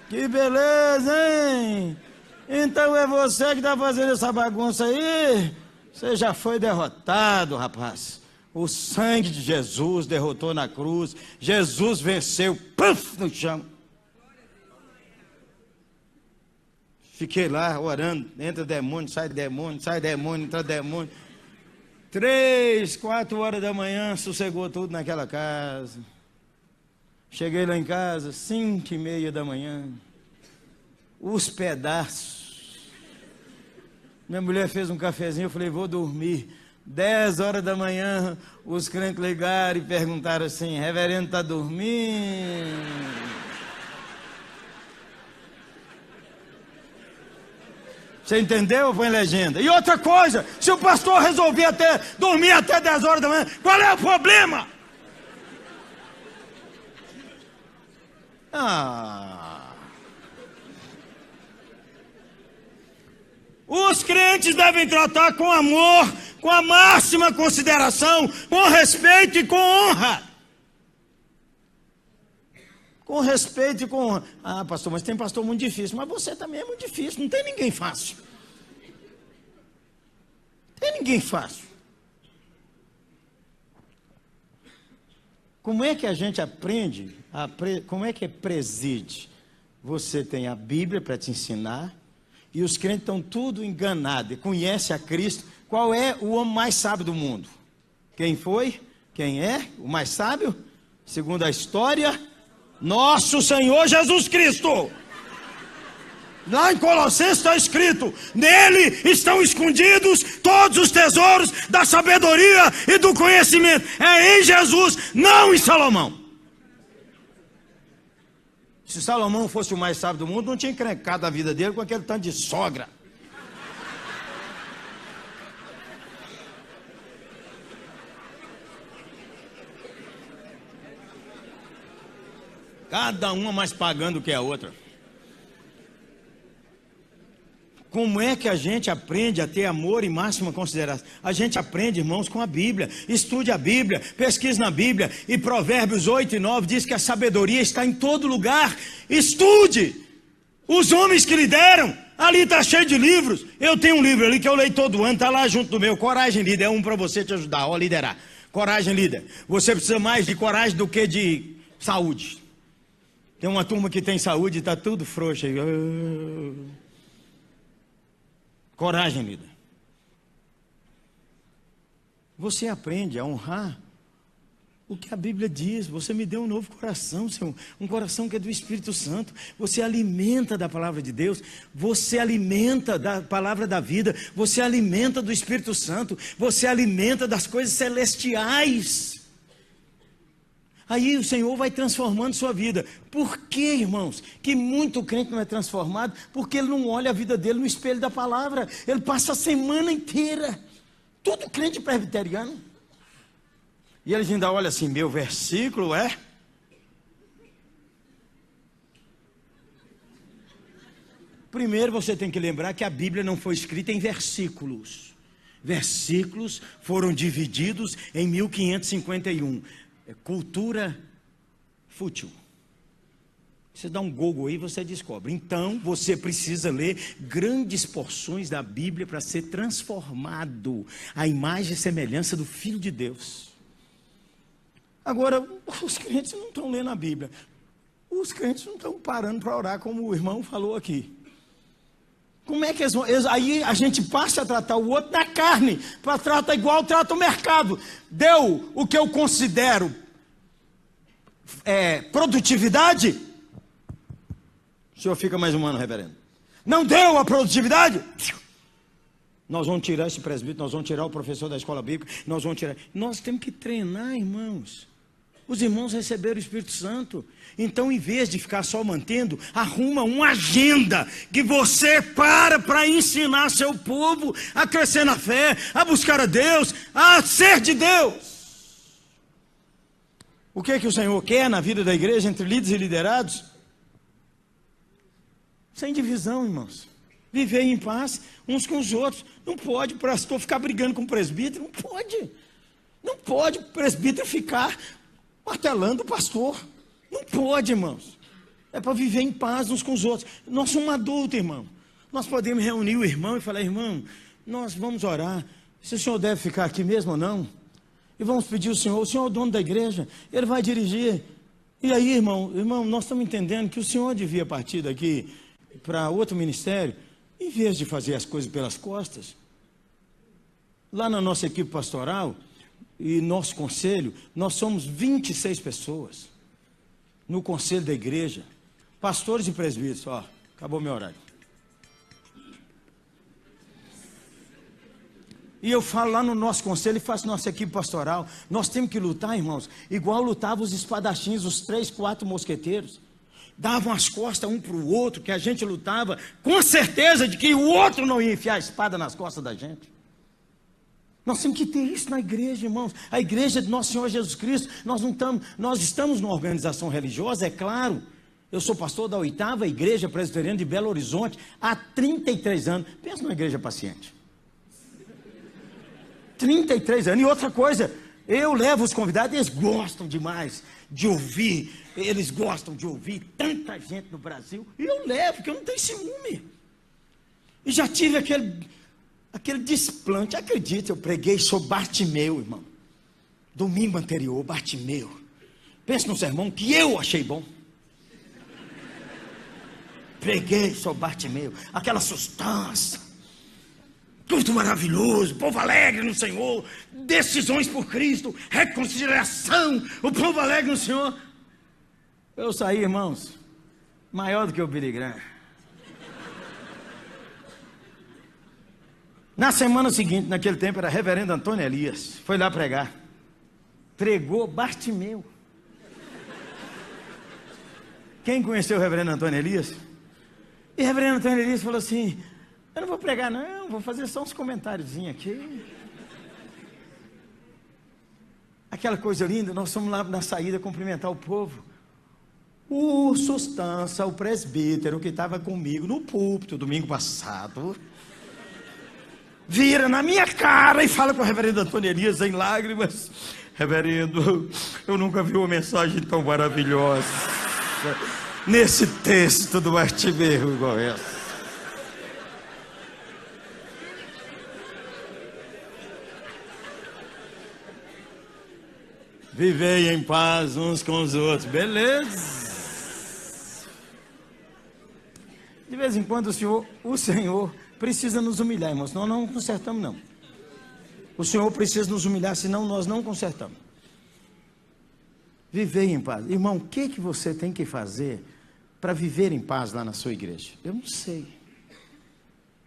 que beleza, hein? Então é você que está fazendo essa bagunça aí? Você já foi derrotado, rapaz. O sangue de Jesus derrotou na cruz. Jesus venceu, puf, no chão. Fiquei lá orando. Entra demônio, sai demônio, entra demônio. 3, 4 horas da manhã, sossegou tudo naquela casa. Cheguei lá em casa, 5:30 da manhã. Os pedaços. Minha mulher fez um cafezinho, eu falei: vou dormir. 10 horas da manhã, os crentes ligaram e perguntaram assim: reverendo, está dormindo? Você entendeu? Põe legenda. E outra coisa, se o pastor resolver dormir até 10 horas da manhã, qual é o problema? Os crentes devem tratar com amor, com a máxima consideração, com respeito e com honra. Com respeito e com honra. Pastor, mas tem pastor muito difícil. Mas você também é muito difícil. Não tem ninguém fácil. Não tem ninguém fácil. Como é que a gente aprende? Como é que preside? Você tem a Bíblia para te ensinar. E os crentes estão tudo enganados. E conhecem a Cristo. Qual é o homem mais sábio do mundo? Quem foi? Quem é o mais sábio? Segundo a história, nosso Senhor Jesus Cristo. Lá em Colossenses está escrito: nele estão escondidos todos os tesouros da sabedoria e do conhecimento. É em Jesus, não em Salomão. Se Salomão fosse o mais sábio do mundo, não tinha encrencado a vida dele com aquele tanto de sogra. Cada uma mais pagando que a outra. Como é que a gente aprende a ter amor e máxima consideração? A gente aprende, irmãos, com a Bíblia. Estude a Bíblia, pesquise na Bíblia. E Provérbios 8 e 9 diz que a sabedoria está em todo lugar. Estude os homens que lideram. Ali está cheio de livros. Eu tenho um livro ali que eu leio todo ano, está lá junto do meu. Coragem Líder, é um para você te ajudar, ó, liderar. Coragem Líder. Você precisa mais de coragem do que de saúde. Tem uma turma que tem saúde e está tudo frouxo aí. Coragem, líder. Você aprende a honrar o que a Bíblia diz. Você me deu um novo coração, Senhor, um coração que é do Espírito Santo. Você alimenta da palavra de Deus, você alimenta da palavra da vida, você alimenta do Espírito Santo, você alimenta das coisas celestiais. Aí o Senhor vai transformando sua vida. Por que, irmãos, que muito crente não é transformado? Porque ele não olha a vida dele no espelho da palavra. Ele passa a semana inteira, todo crente presbiteriano, e eles ainda olham assim, meu versículo é... Primeiro você tem que lembrar que a Bíblia não foi escrita em versículos. Versículos foram divididos em 1551. É cultura fútil. Você dá um Google aí, você descobre. Então, você precisa ler grandes porções da Bíblia para ser transformado à imagem e semelhança do Filho de Deus. Agora, os crentes não estão lendo a Bíblia. Os crentes não estão parando para orar, como o irmão falou aqui. Como é que eles vão? Aí a gente passa a tratar o outro na carne, para tratar igual trata o mercado. Deu o que eu considero produtividade? O senhor fica mais um ano, reverendo. Não deu a produtividade? Nós vamos tirar esse presbítero, nós vamos tirar o professor da escola bíblica, nós vamos tirar... Nós temos que treinar, irmãos. Os irmãos receberam o Espírito Santo. Então, em vez de ficar só mantendo, arruma uma agenda que você para ensinar seu povo a crescer na fé, a buscar a Deus, a ser de Deus. O que é que o Senhor quer na vida da igreja, entre líderes e liderados? Sem divisão, irmãos. Viver em paz uns com os outros. Não pode o pastor ficar brigando com o presbítero. Não pode. Não pode o presbítero ficar martelando o pastor. Não pode, irmãos. É para viver em paz uns com os outros. Nós somos adultos, irmão. Nós podemos reunir o irmão e falar, irmão, nós vamos orar. Se o senhor deve ficar aqui mesmo ou não? E vamos pedir ao senhor, o senhor é o dono da igreja, ele vai dirigir. E aí, irmão, nós estamos entendendo que o senhor devia partir daqui para outro ministério, em vez de fazer as coisas pelas costas. Lá na nossa equipe pastoral e nosso conselho, nós somos 26 pessoas no conselho da igreja, pastores e presbíteros. Ó, acabou meu horário. E eu falo lá no nosso conselho e faço nossa equipe pastoral. Nós temos que lutar, irmãos, igual lutavam os espadachins, os 3, 4 mosqueteiros. Davam as costas um para o outro, que a gente lutava com certeza de que o outro não ia enfiar a espada nas costas da gente. Nós temos que ter isso na igreja, irmãos. A igreja de nosso Senhor Jesus Cristo, nós estamos numa organização religiosa, é claro. Eu sou pastor da 8ª Igreja Presbiteriana de Belo Horizonte há 33 anos. Pensa numa igreja paciente. 33 anos. E outra coisa, eu levo os convidados, eles gostam demais de ouvir, eles gostam de ouvir tanta gente no Brasil, e eu levo, porque eu não tenho ciúme. E já tive aquele desplante, acredita, eu preguei sobre Bartimeu, irmão. Domingo anterior, Bartimeu. Pensa no sermão que eu achei bom. Preguei sobre Bartimeu, aquela sustância. Tudo maravilhoso, povo alegre no Senhor, decisões por Cristo, reconciliação, o povo alegre no Senhor. Eu saí, irmãos, maior do que o Billy Graham. Na semana seguinte, naquele tempo, era reverendo Antônio Elias, foi lá pregar. Pregou Bartimeu. Quem conheceu o reverendo Antônio Elias? E o reverendo Antônio Elias falou assim, eu não vou pregar não, vou fazer só uns comentáriozinhos aqui. Aquela coisa linda, nós fomos lá na saída cumprimentar o povo. O Sustança, o presbítero que estava comigo no púlpito domingo passado, vira na minha cara e fala com o reverendo Antônio Elias em lágrimas, reverendo, eu nunca vi uma mensagem tão maravilhosa nesse texto do Bartimeu igual essa. Vivei em paz uns com os outros, beleza? De vez em quando o Senhor precisa nos humilhar, irmãos, senão nós não consertamos não. O Senhor precisa nos humilhar, senão nós não consertamos. Viver em paz. Irmão, o que você tem que fazer para viver em paz lá na sua igreja? Eu não sei.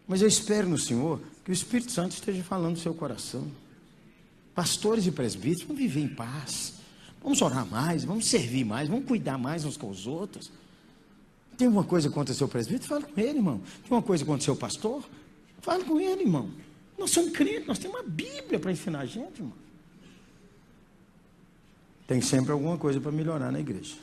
Mas eu espero no Senhor que o Espírito Santo esteja falando no seu coração. Pastores e presbíteros, vamos viver em paz. Vamos orar mais, vamos servir mais, vamos cuidar mais uns com os outros. Tem alguma coisa contra o seu presbítero? Fala com ele, irmão. Tem uma coisa contra o seu pastor? Fala com ele, irmão. Nós somos crentes, nós temos uma Bíblia para ensinar a gente, irmão. Tem sempre alguma coisa para melhorar na igreja.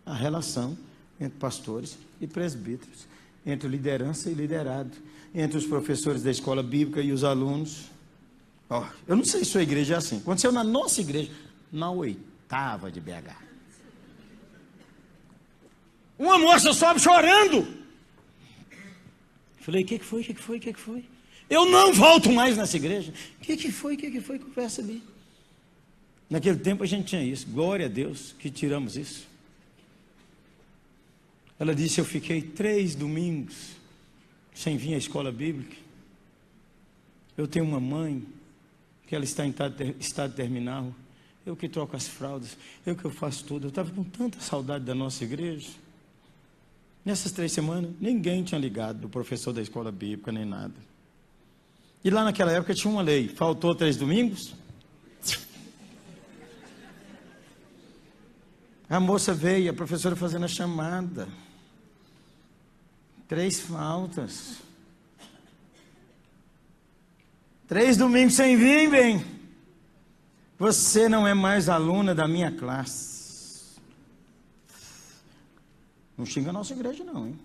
A relação entre pastores e presbíteros, entre liderança e liderado, entre os professores da escola bíblica e os alunos. Eu não sei se sua igreja é assim. Aconteceu na nossa igreja, na 8ª de BH. Uma moça sobe chorando. Falei, o que foi? Eu não volto mais nessa igreja. O que foi? Conversa ali. Naquele tempo a gente tinha isso. Glória a Deus que tiramos isso. Ela disse, eu fiquei 3 domingos sem vir à escola bíblica. Eu tenho uma mãe que ela está em estado terminal. Eu que troco as fraldas. Eu que eu faço tudo. Eu estava com tanta saudade da nossa igreja. Nessas 3 semanas, ninguém tinha ligado do professor da escola bíblica, nem nada. E lá naquela época tinha uma lei. Faltou 3 domingos. A moça veio, a professora fazendo a chamada. 3 faltas. 3 domingos sem vir, bem. Você não é mais aluna da minha classe. Não xinga a nossa igreja não, hein?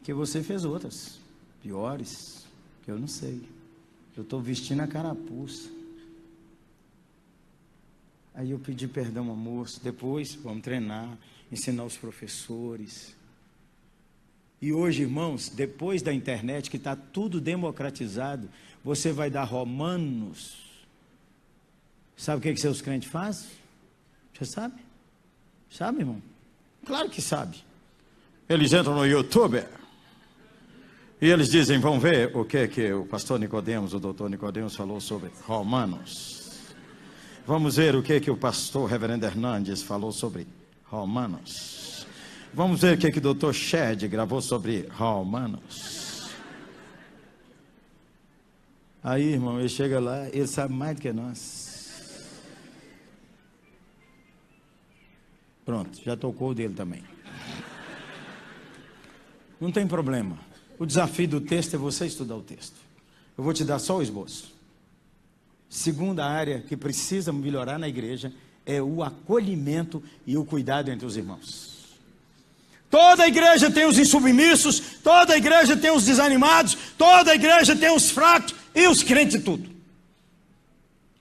Que você fez outras, piores, que eu não sei. Eu estou vestindo a carapuça. Aí eu pedi perdão ao moço. Depois vamos treinar, ensinar os professores. E hoje, irmãos, depois da internet, que está tudo democratizado, você vai dar Romanos. Sabe o que seus crentes fazem? Você sabe? Sabe, irmão? Claro que sabe. Eles entram no YouTube e eles dizem, vamos ver o que o pastor Nicodemos, o doutor Nicodemos falou sobre Romanos. Vamos ver o que o pastor reverendo Hernandes falou sobre Romanos. Vamos ver o que o doutor Shed gravou sobre Romanos. Aí, irmão, ele chega lá, ele sabe mais do que nós. Pronto, já tocou o dele também. Não tem problema. O desafio do texto é você estudar o texto. Eu vou te dar só o esboço. Segunda área que precisa melhorar na igreja é o acolhimento e o cuidado entre os irmãos. Toda igreja tem os insubmissos, toda igreja tem os desanimados, toda igreja tem os fracos e os crentes tudo.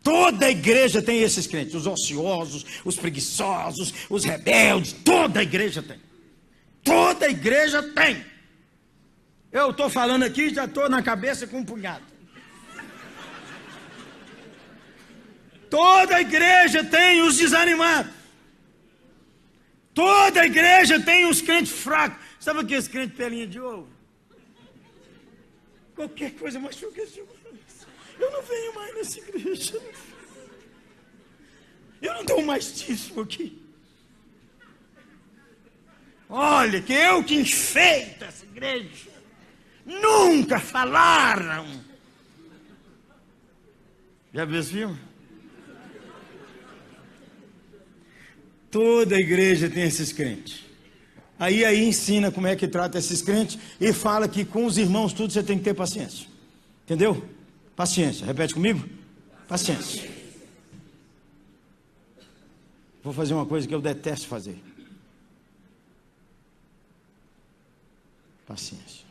Toda igreja tem esses crentes, os ociosos, os preguiçosos, os rebeldes, toda igreja tem. Toda igreja tem. Eu estou falando aqui e já estou na cabeça com um punhado. Toda igreja tem os desanimados. Toda igreja tem os crentes fracos. Sabe aqueles crentes pelinha de ovo? Qualquer coisa machuca esse homem. Eu não venho mais nessa igreja. Eu não dou mais dízimo aqui. Olha, que eu que enfeito essa igreja. Nunca falaram. Já viu esse filme? Toda igreja tem esses crentes. Aí ensina como é que trata esses crentes e fala que com os irmãos tudo você tem que ter paciência. Entendeu? Paciência. Repete comigo. Paciência. Vou fazer uma coisa que eu detesto fazer. Paciência.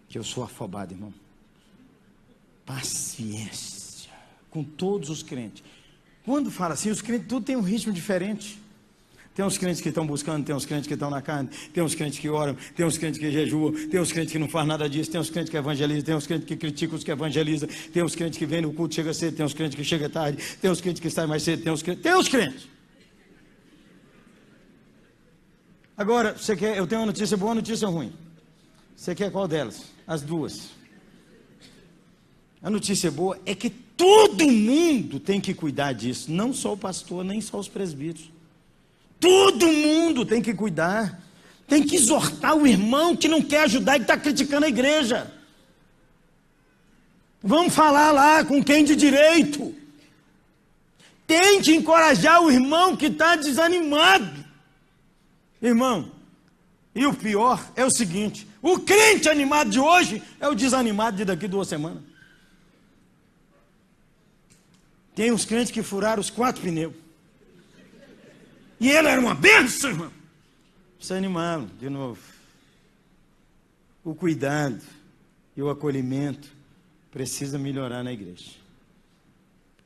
Que eu sou afobado, irmão. Paciência. Com todos os crentes. Quando fala assim, os crentes tudo tem um ritmo diferente. Tem uns crentes que estão buscando, tem uns crentes que estão na carne, tem uns crentes que oram, tem uns crentes que jejuam, tem uns crentes que não fazem nada disso, tem uns crentes que evangelizam, tem uns crentes que criticam os que evangelizam, tem uns crentes que vêm no culto, chega cedo, tem uns crentes que chega tarde, tem uns crentes que saem mais cedo, tem uns crentes. Agora, você quer, eu tenho uma notícia boa, uma notícia ruim. Você quer qual delas? As duas. A notícia boa é que todo mundo tem que cuidar disso, não só o pastor, nem só os presbíteros. Todo mundo tem que cuidar, tem que exortar o irmão que não quer ajudar e está criticando a igreja. Vamos falar lá com quem de direito. Tem que encorajar o irmão que está desanimado. Irmão, e o pior é o seguinte: o crente animado de hoje é o desanimado de daqui 2 semanas. Tem uns crentes que furaram os 4 pneus. E ele era uma bênção, irmão. Se animaram de novo. O cuidado e o acolhimento precisa melhorar na igreja.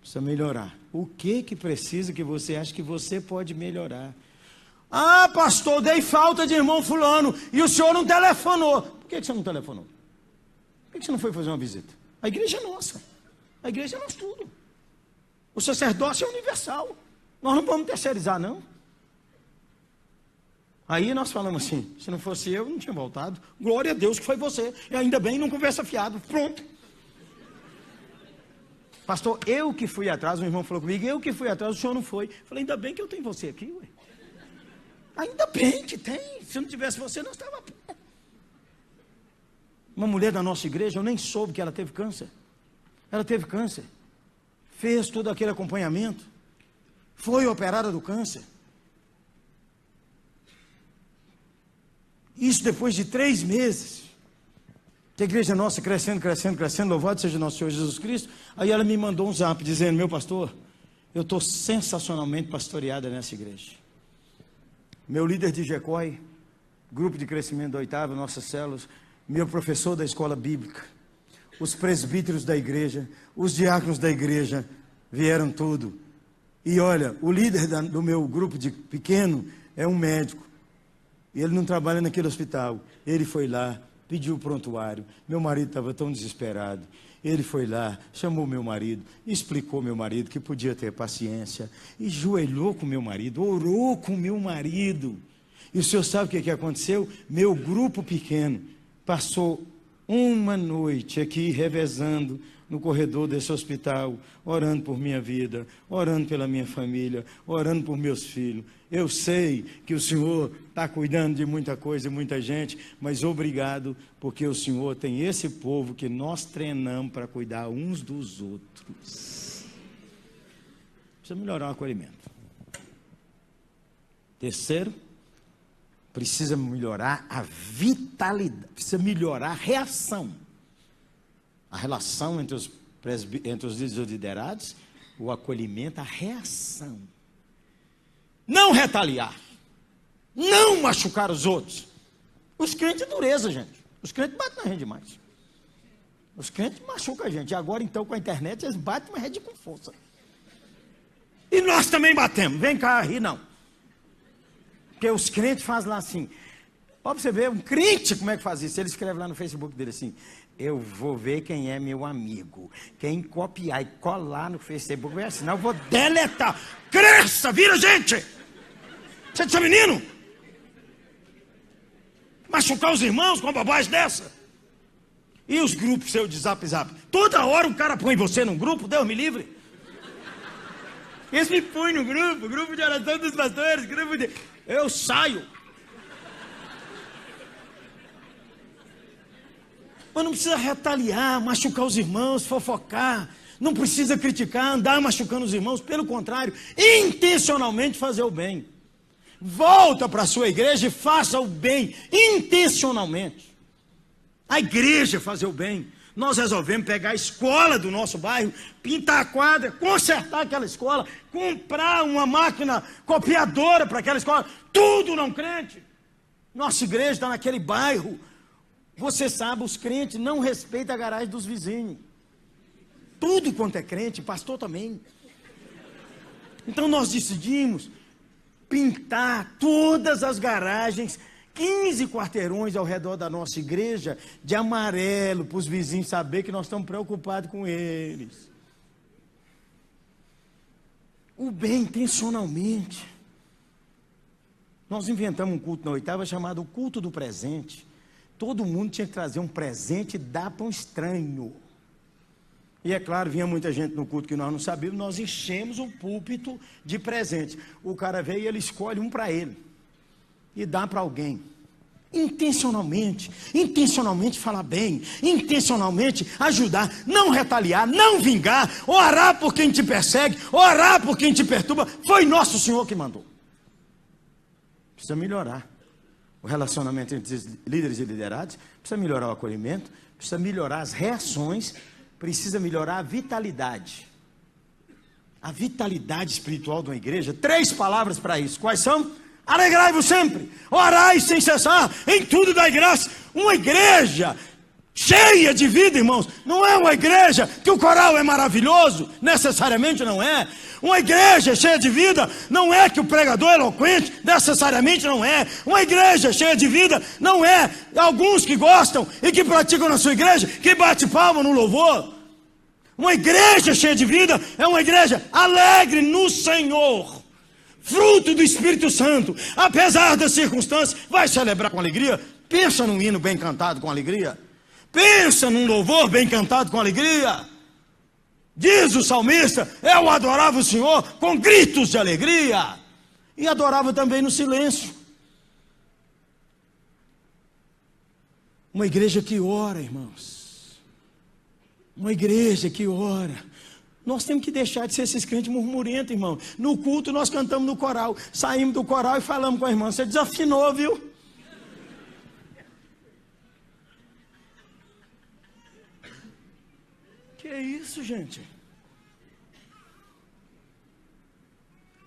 Precisa melhorar. O que precisa que você acha que você pode melhorar? Ah, pastor, dei falta de irmão fulano e o senhor não telefonou. Por que você não telefonou? Por que você não foi fazer uma visita? A igreja é nossa. A igreja é nosso tudo. O sacerdócio é universal. Nós não vamos terceirizar, não. Aí nós falamos assim: se não fosse eu, não tinha voltado. Glória a Deus que foi você. E ainda bem, não conversa fiado. Pronto. Pastor, eu que fui atrás. Um irmão falou comigo: eu que fui atrás, o senhor não foi. Falei: ainda bem que eu tenho você aqui, ué. Ainda bem que tem. Se não tivesse você, nós estávamos. Uma mulher da nossa igreja, eu nem soube que ela teve câncer. Ela teve câncer. Fez todo aquele acompanhamento. Foi operada do câncer. Isso depois de 3 meses. Que a igreja nossa crescendo, crescendo, crescendo. Louvado seja nosso Senhor Jesus Cristo. Aí ela me mandou um zap dizendo: meu pastor, eu estou sensacionalmente pastoreada nessa igreja. Meu líder de GECOI, grupo de crescimento da 8ª, nossas células, meu professor da escola bíblica, os presbíteros da igreja, os diáconos da igreja, vieram tudo. E olha, o líder do meu grupo de pequeno é um médico. Ele não trabalha naquele hospital. Ele foi lá, pediu o prontuário. Meu marido estava tão desesperado. Ele foi lá, chamou meu marido, explicou meu marido que podia ter paciência, e joelhou com meu marido, orou com meu marido. E o senhor sabe o que aconteceu? Meu grupo pequeno passou uma noite aqui revezando no corredor desse hospital, orando por minha vida, orando pela minha família, orando por meus filhos. Eu sei que o Senhor está cuidando de muita coisa e muita gente, mas obrigado, porque o Senhor tem esse povo que nós treinamos para cuidar uns dos outros. Precisa melhorar o acolhimento. Terceiro, precisa melhorar a vitalidade, precisa melhorar a reação. A relação entre os líderes e os liderados, o acolhimento, a reação. Não retaliar. Não machucar os outros. Os crentes é dureza, gente. Os crentes batem na gente demais. Os crentes machucam a gente. E agora, então, com a internet, eles batem, mas é com força. E nós também batemos. Vem cá, ri não. Porque os crentes fazem lá assim. Ó, pra você ver, um crente, como é que faz isso? Ele escreve lá no Facebook dele assim: eu vou ver quem é meu amigo. Quem copiar e colar no Facebook vai assinar, eu vou deletar. Cresça, vira, gente! Você é menino? Machucar os irmãos com uma bobagem dessa? E os grupos seus de zap? Toda hora um cara põe você num grupo, Deus me livre. Eles me põem no grupo de oração dos pastores, grupo de... Eu saio. Mas não precisa retaliar, machucar os irmãos, fofocar. Não precisa criticar, andar machucando os irmãos. Pelo contrário, intencionalmente fazer o bem. Volta para a sua igreja e faça o bem, intencionalmente. A igreja fazer o bem. Nós resolvemos pegar a escola do nosso bairro, pintar a quadra, consertar aquela escola, comprar uma máquina copiadora para aquela escola. Tudo não crente. Nossa igreja está naquele bairro. Você sabe, os crentes não respeitam a garagem dos vizinhos. Tudo quanto é crente, pastor também. Então nós decidimos pintar todas as garagens, 15 quarteirões ao redor da nossa igreja, de amarelo, para os vizinhos saberem que nós estamos preocupados com eles. O bem intencionalmente. Nós inventamos um culto na 8ª chamado o culto do presente. Todo mundo tinha que trazer um presente e dar para um estranho. E é claro, vinha muita gente no culto que nós não sabíamos, nós enchemos o púlpito de presentes. O cara veio e ele escolhe um para ele e dá para alguém. Intencionalmente falar bem, intencionalmente ajudar, não retaliar, não vingar, orar por quem te persegue, orar por quem te perturba. Foi nosso Senhor que mandou. Precisa melhorar o relacionamento entre líderes e liderados, precisa melhorar o acolhimento, precisa melhorar as reações, precisa melhorar a vitalidade espiritual de uma igreja. 3 palavras para isso. Quais são? Alegrai-vos sempre, orai sem cessar, em tudo dai graça. Uma igreja cheia de vida, irmãos, não é uma igreja que o coral é maravilhoso, necessariamente não é. Uma igreja cheia de vida não é que o pregador é eloquente, necessariamente não é. Uma igreja cheia de vida não é alguns que gostam e que praticam na sua igreja, que bate palma no louvor. Uma igreja cheia de vida é uma igreja alegre no Senhor, fruto do Espírito Santo, apesar das circunstâncias, vai celebrar com alegria. Pensa num hino bem cantado com alegria, pensa num louvor bem cantado com alegria. Diz o salmista: eu adorava o Senhor com gritos de alegria, e adorava também no silêncio. Uma igreja que ora, irmãos, uma igreja que ora. Nós temos que deixar de ser esses crentes murmurentos, irmão. No culto nós cantamos no coral, saímos do coral e falamos com a irmã: você desafinou, viu? Que é isso, gente?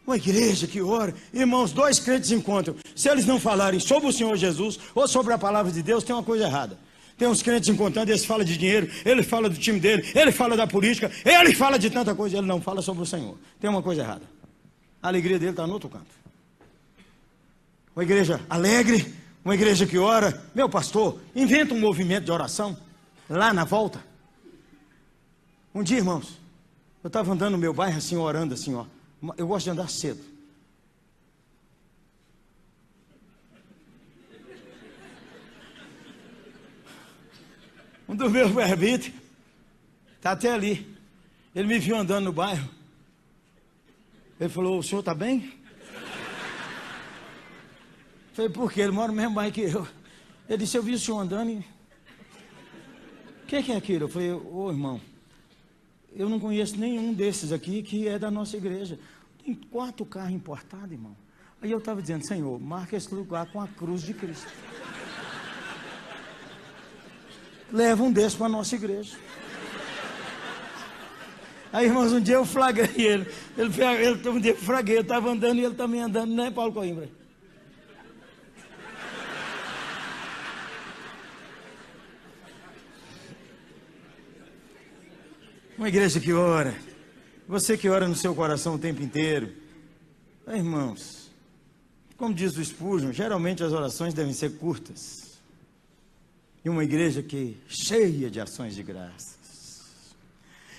Uma igreja que ora. Irmãos, 2 crentes encontram. Se eles não falarem sobre o Senhor Jesus ou sobre a palavra de Deus, tem uma coisa errada. Tem uns crentes encontrando, eles falam de dinheiro, ele fala do time dele, ele fala da política, ele fala de tanta coisa, ele não fala sobre o Senhor. Tem uma coisa errada. A alegria dele está no outro canto. Uma igreja alegre, uma igreja que ora. Meu pastor, inventa um movimento de oração lá na volta. Um dia, irmãos, eu estava andando no meu bairro assim, orando assim, ó. Eu gosto de andar cedo. Um dos meus presbíteros está até ali. Ele me viu andando no bairro. Ele falou: o senhor está bem? Eu falei: por quê? Ele mora no mesmo bairro que eu. Ele disse: eu vi o senhor andando e... O que é aquilo? Eu falei: ô irmão, eu não conheço nenhum desses aqui que é da nossa igreja. Tem 4 carros importados, irmão. Aí eu estava dizendo: Senhor, marca esse lugar com a cruz de Cristo. Leva um desses para a nossa igreja. Aí, irmãos, um dia eu flagrei ele. Um dia eu flagrei, eu estava andando e ele também andando, né, Paulo Coimbra? Uma igreja que ora. Você que ora no seu coração o tempo inteiro. Irmãos, como diz o Spurgeon, geralmente as orações devem ser curtas. E uma igreja que cheia de ações de graças.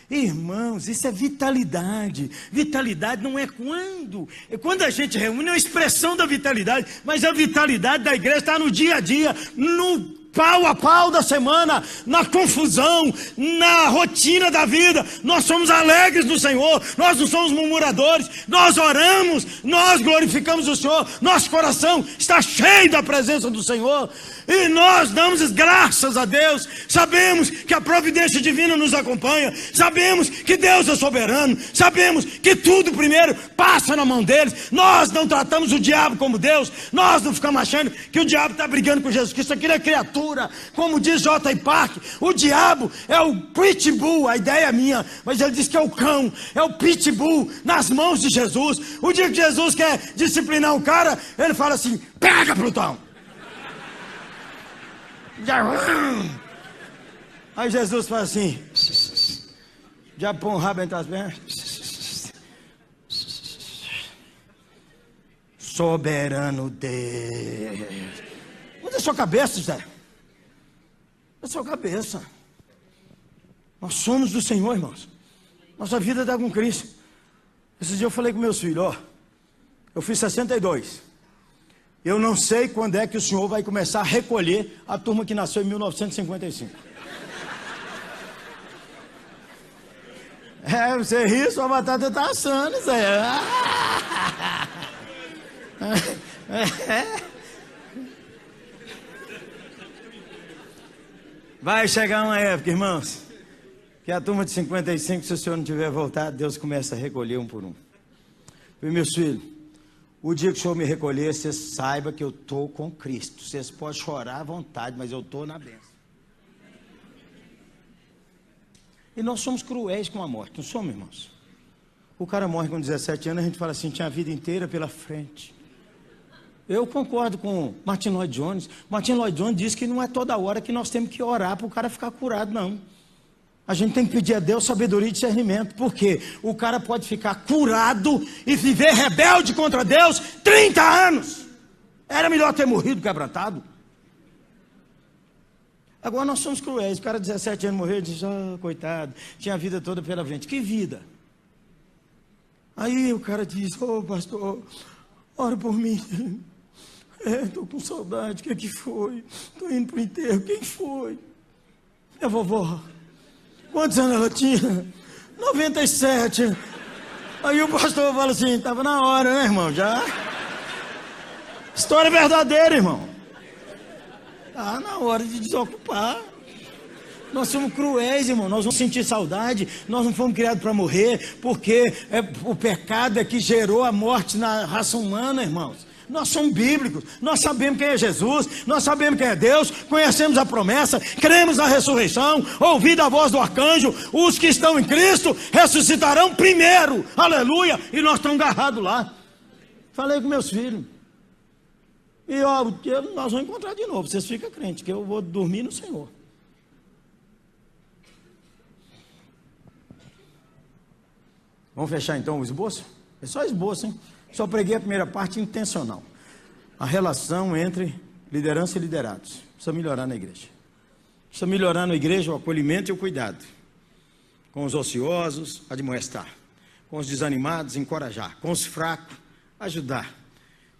Irmãos, isso é vitalidade. Vitalidade não é quando. É quando a gente reúne, é uma expressão da vitalidade. Mas a vitalidade da igreja está no dia a dia, no pau a pau da semana, na confusão, na rotina da vida. Nós somos alegres no Senhor, nós não somos murmuradores, nós oramos, nós glorificamos o Senhor, nosso coração está cheio da presença do Senhor, e nós damos graças a Deus. Sabemos que a providência divina nos acompanha, sabemos que Deus é soberano, sabemos que tudo primeiro passa na mão deles. Nós não tratamos o diabo como Deus, nós não ficamos achando que o diabo está brigando com Jesus Cristo. Aquilo é criatura. Como diz J. Park, o diabo é o pitbull, a ideia é minha, mas ele diz que é o cão, é o pitbull nas mãos de Jesus. O dia que Jesus quer disciplinar um cara, ele fala assim: pega, Plutão. Aí Jesus fala assim, já põe o rabo entre as pernas. Soberano Deus. Muda a sua cabeça, José. A sua cabeça. Nós somos do Senhor, irmãos. Nossa vida está com Cristo. Esse dia eu falei com meus filhos: ó, eu fiz 62. Eu não sei quando é que o Senhor vai começar a recolher a turma que nasceu em 1955. Você ri, sua batata tá assando, Zé. Vai chegar uma época, irmãos, que a turma de 55, se o senhor não tiver voltado, Deus começa a recolher um por um. E meus filhos, o dia que o senhor me recolher, vocês saibam que eu estou com Cristo. Vocês podem chorar à vontade, mas eu estou na bênção. E nós somos cruéis com a morte, não somos, irmãos? O cara morre com 17 anos, a gente fala assim, tinha a vida inteira pela frente. Eu concordo com Martin Lloyd Jones. Martin Lloyd Jones diz que não é toda hora que nós temos que orar para o cara ficar curado, não. A gente tem que pedir a Deus sabedoria e discernimento. Por quê? O cara pode ficar curado e viver rebelde contra Deus 30 anos. Era melhor ter morrido quebrantado. Agora nós somos cruéis. O cara de 17 anos morreu e diz, coitado, tinha a vida toda pela frente. Que vida? Aí o cara diz, pastor, ora por mim. Estou com saudade, o que foi? Estou indo para o enterro, quem foi? Minha vovó. Quantos anos ela tinha? 97. Aí o pastor fala assim, estava na hora, né, irmão? Já? História verdadeira, irmão. Está na hora de desocupar. Nós somos cruéis, irmão. Nós vamos sentir saudade. Nós não fomos criados para morrer, porque o pecado é que gerou a morte na raça humana, irmãos. Nós somos bíblicos, nós sabemos quem é Jesus, nós sabemos quem é Deus, conhecemos a promessa, cremos na ressurreição, ouvida a voz do arcanjo, os que estão em Cristo ressuscitarão primeiro, aleluia, e nós estamos agarrados lá. Falei com meus filhos, e nós vamos encontrar de novo, vocês ficam crentes, que eu vou dormir no Senhor. Vamos fechar então o esboço? É só esboço, hein? Só preguei a primeira parte intencional. A relação entre liderança e liderados. Precisa melhorar na igreja. Precisa melhorar na igreja o acolhimento e o cuidado. Com os ociosos, admoestar. Com os desanimados, encorajar. Com os fracos, ajudar.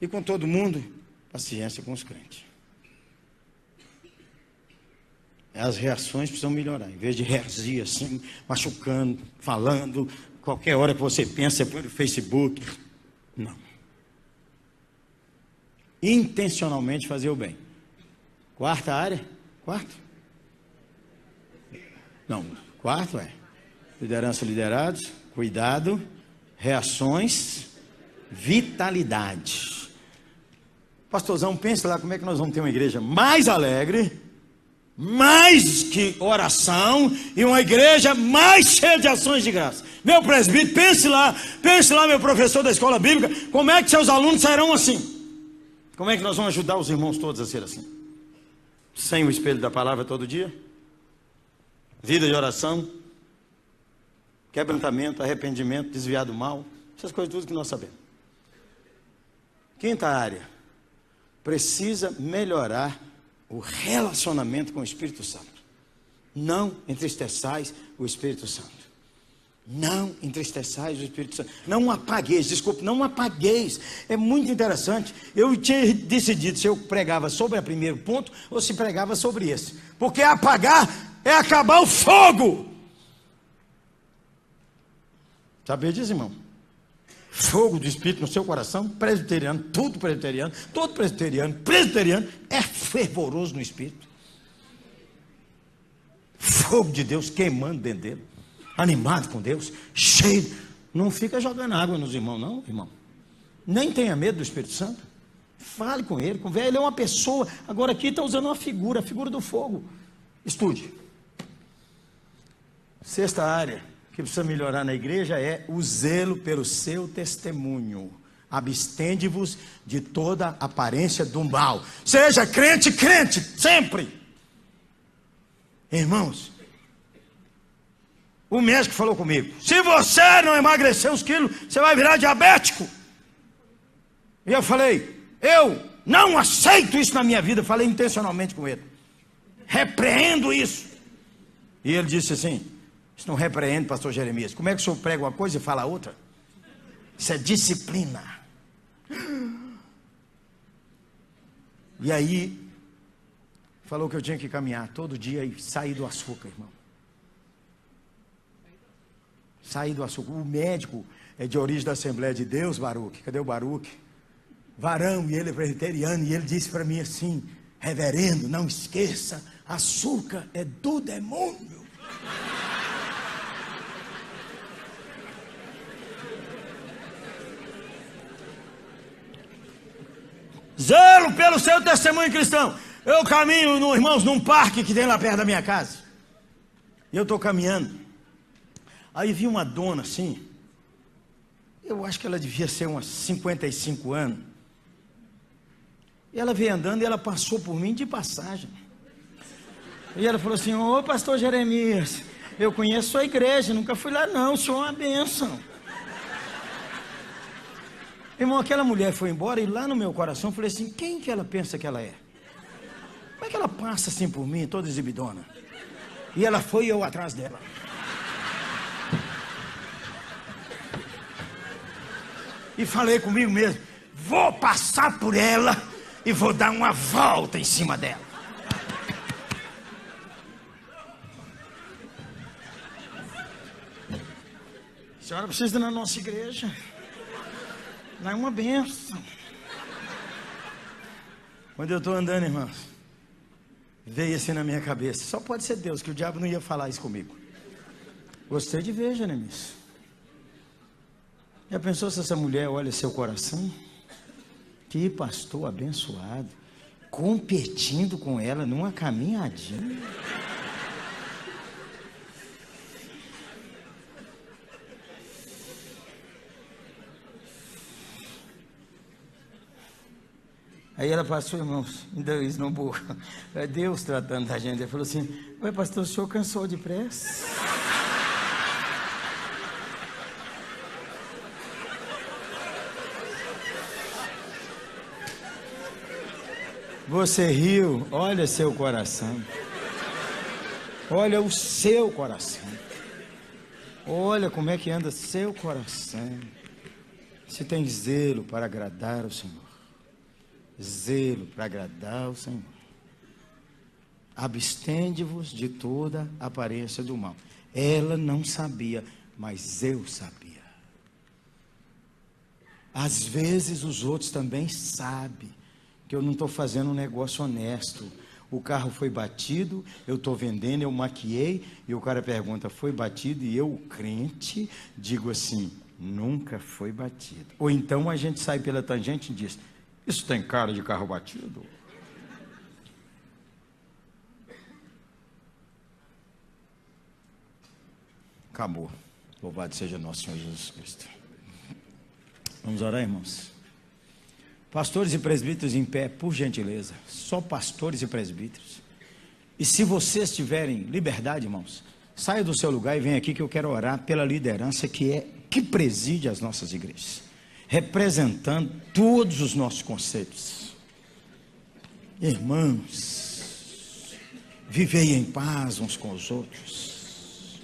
E com todo mundo, paciência com os crentes. As reações precisam melhorar. Em vez de reagir assim, machucando, falando, qualquer hora que você pensa, você põe no Facebook. Não. Intencionalmente fazer o bem. Quarta área? Quarto? Não, quarto é liderança, liderados, cuidado, reações, vitalidade. Pastorzão, pensa lá como é que nós vamos ter uma igreja mais alegre, mais que oração, e uma igreja mais cheia de ações de graça. Meu presbítero, pense lá, meu professor da escola bíblica, como é que seus alunos serão assim? Como é que nós vamos ajudar os irmãos todos a ser assim? Sem o espelho da palavra todo dia? Vida de oração, quebrantamento, arrependimento, desviar do mal, essas coisas tudo que nós sabemos. Quinta área, precisa melhorar o relacionamento com o Espírito Santo. Não entristeçais o Espírito Santo. Não entristeçais o Espírito Santo. Não apagueis, desculpe, não apagueis. É muito interessante. Eu tinha decidido se eu pregava sobre o primeiro ponto ou se pregava sobre esse. Porque apagar é acabar o fogo. Sabia disso, irmão? Fogo do Espírito no seu coração, presbiteriano, todo presbiteriano é fervoroso no Espírito. Fogo de Deus queimando dentro dele, animado com Deus, cheio. Não fica jogando água nos irmãos, não, irmão. Nem tenha medo do Espírito Santo. Fale com ele, converse. Ele é uma pessoa. Agora aqui está usando uma figura, a figura do fogo. Estude. Sexta área que precisa melhorar na igreja é o zelo pelo seu testemunho. Abstende-vos de toda aparência do mal. Seja crente, sempre. Irmãos, o médico falou comigo, se você não emagrecer uns quilos, você vai virar diabético. E eu falei, eu não aceito isso na minha vida. Falei intencionalmente com ele, repreendo isso. E ele disse assim, isso não repreende, pastor Jeremias. Como é que o senhor prega uma coisa e fala outra? Isso é disciplina. E aí, falou que eu tinha que caminhar todo dia e sair do açúcar, irmão. Saí do açúcar. O médico é de origem da Assembleia de Deus, Baruque. Cadê o Baruque? Varão, e ele é presbiteriano, e ele disse para mim assim: reverendo, não esqueça, açúcar é do demônio. Zelo pelo seu testemunho cristão. Eu caminho, irmãos, num parque que tem lá perto da minha casa. E eu estou caminhando. Aí vi uma dona assim. Eu acho que ela devia ser umas 55 anos. E ela veio andando e ela passou por mim de passagem. E ela falou assim: ô pastor Jeremias, eu conheço sua igreja, nunca fui lá não, o senhor é uma bênção. Irmão, aquela mulher foi embora e lá no meu coração eu falei assim: quem que ela pensa que ela é? Como é que ela passa assim por mim, toda exibidona? E ela foi e eu atrás dela. E falei comigo mesmo: vou passar por ela e vou dar uma volta em cima dela. A senhora precisa ir na nossa igreja. Não é uma benção. Quando eu estou andando, irmãos, veio assim na minha cabeça: só pode ser Deus, que o diabo não ia falar isso comigo. Gostei de ver, Jeremias. Já pensou se essa mulher olha seu coração? Que pastor abençoado, competindo com ela numa caminhadinha. Aí ela passou, irmãos, ainda esnobou. É Deus tratando da gente. Ele falou assim: ué, pastor, o senhor cansou depressa? Você riu, olha seu coração. Olha o seu coração. Olha como é que anda seu coração. Se tem zelo para agradar o Senhor. Zelo para agradar o Senhor. Abstende-vos de toda aparência do mal. Ela não sabia, mas eu sabia. Às vezes os outros também sabem que eu não estou fazendo um negócio honesto. O carro foi batido, eu estou vendendo, eu maquiei, e o cara pergunta: foi batido? E eu, crente, digo assim: nunca foi batido. Ou então a gente sai pela tangente e diz: isso tem cara de carro batido? Acabou. Louvado seja nosso Senhor Jesus Cristo. Vamos orar, irmãos? Pastores e presbíteros em pé, por gentileza. Só pastores e presbíteros. E se vocês tiverem liberdade, irmãos, saia do seu lugar e venha aqui, que eu quero orar pela liderança que preside as nossas igrejas, representando todos os nossos conceitos. Irmãos, vivei em paz uns com os outros.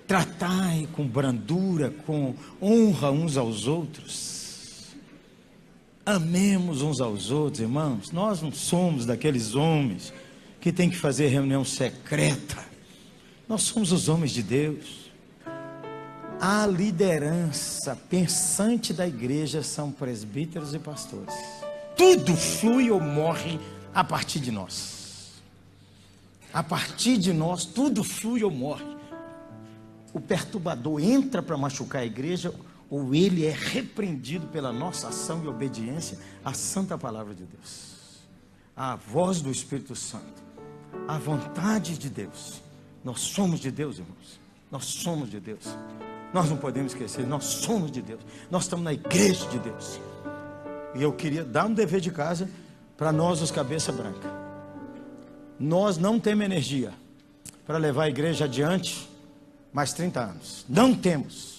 Tratai com brandura, com honra uns aos outros. Amemos uns aos outros, irmãos. Nós não somos daqueles homens que tem que fazer reunião secreta. Nós somos os homens de Deus. A liderança pensante da igreja são presbíteros e pastores. Tudo flui ou morre a partir de nós. A partir de nós, tudo flui ou morre. O perturbador entra para machucar a igreja, ou ele é repreendido pela nossa ação e obediência à santa palavra de Deus, à voz do Espírito Santo, à vontade de Deus. Nós somos de Deus, irmãos. Nós somos de Deus. Nós não podemos esquecer, nós somos de Deus. Nós estamos na igreja de Deus. E eu queria dar um dever de casa para nós, os cabeça branca. Nós não temos energia para levar a igreja adiante mais 30 anos. Não temos.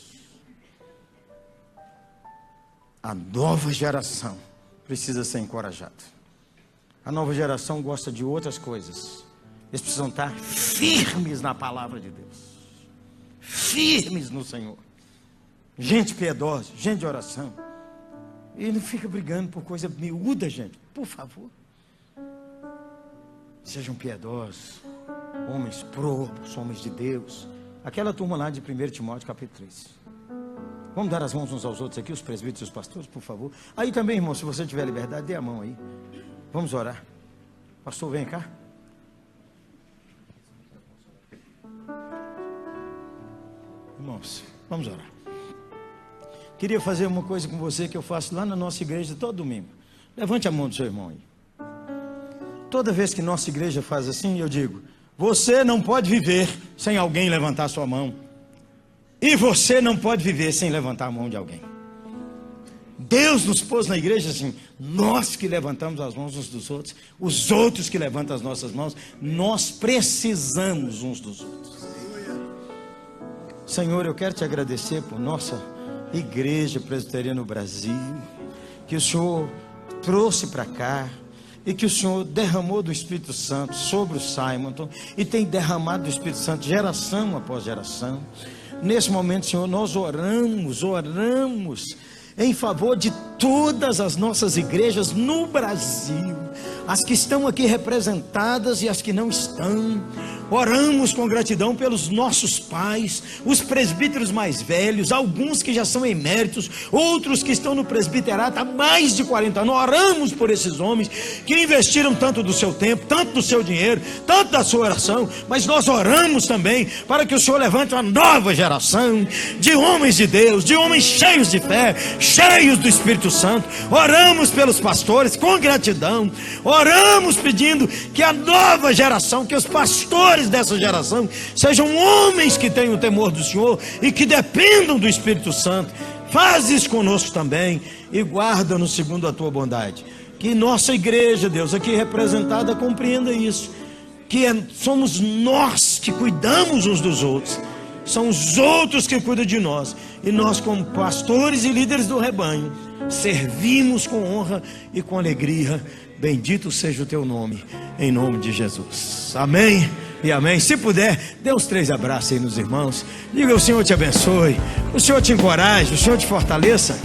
A nova geração precisa ser encorajada. A nova geração gosta de outras coisas. Eles precisam estar firmes na palavra de Deus, firmes no Senhor. Gente piedosa, gente de oração. E não fica brigando por coisa miúda, gente. Por favor. Sejam piedosos, homens probos, homens de Deus. Aquela turma lá de 1 Timóteo capítulo 3. Vamos dar as mãos uns aos outros aqui, os presbíteros e os pastores, por favor. Aí também, irmão, se você tiver liberdade, dê a mão aí. Vamos orar. Pastor, vem cá. Irmãos, vamos orar. Queria fazer uma coisa com você que eu faço lá na nossa igreja todo domingo. Levante a mão do seu irmão aí. Toda vez que nossa igreja faz assim, eu digo: você não pode viver sem alguém levantar sua mão. E você não pode viver sem levantar a mão de alguém. Deus nos pôs na igreja assim, nós que levantamos as mãos uns dos outros, os outros que levantam as nossas mãos, nós precisamos uns dos outros. Senhor, eu quero te agradecer por nossa igreja presbiteriana no Brasil, que o Senhor trouxe para cá, e que o Senhor derramou do Espírito Santo sobre o Simonton, e tem derramado do Espírito Santo geração após geração. Nesse momento, Senhor, nós oramos em favor de todas as nossas igrejas no Brasil, as que estão aqui representadas e as que não estão. Oramos com gratidão pelos nossos pais, os presbíteros mais velhos, alguns que já são eméritos, outros que estão no presbiterato há mais de 40 anos. Oramos por esses homens que investiram tanto do seu tempo, tanto do seu dinheiro, tanto da sua oração. Mas nós oramos também para que o Senhor levante uma nova geração de homens de Deus, de homens cheios de fé, cheios do Espírito Santo. Oramos pelos pastores com gratidão. Oramos pedindo que a nova geração, que os pastores dessa geração sejam homens que tenham o temor do Senhor e que dependam do Espírito Santo. Faz isso conosco também e guarda-nos segundo a tua bondade. Que nossa igreja, Deus, aqui representada, compreenda isso, que somos nós que cuidamos uns dos outros, são os outros que cuidam de nós, e nós, como pastores e líderes do rebanho, servimos com honra e com alegria. Bendito seja o teu nome, em nome de Jesus. Amém e amém. Se puder, dê uns 3 abraços aí nos irmãos. Diga: o Senhor te abençoe, o Senhor te encoraje, o Senhor te fortaleça.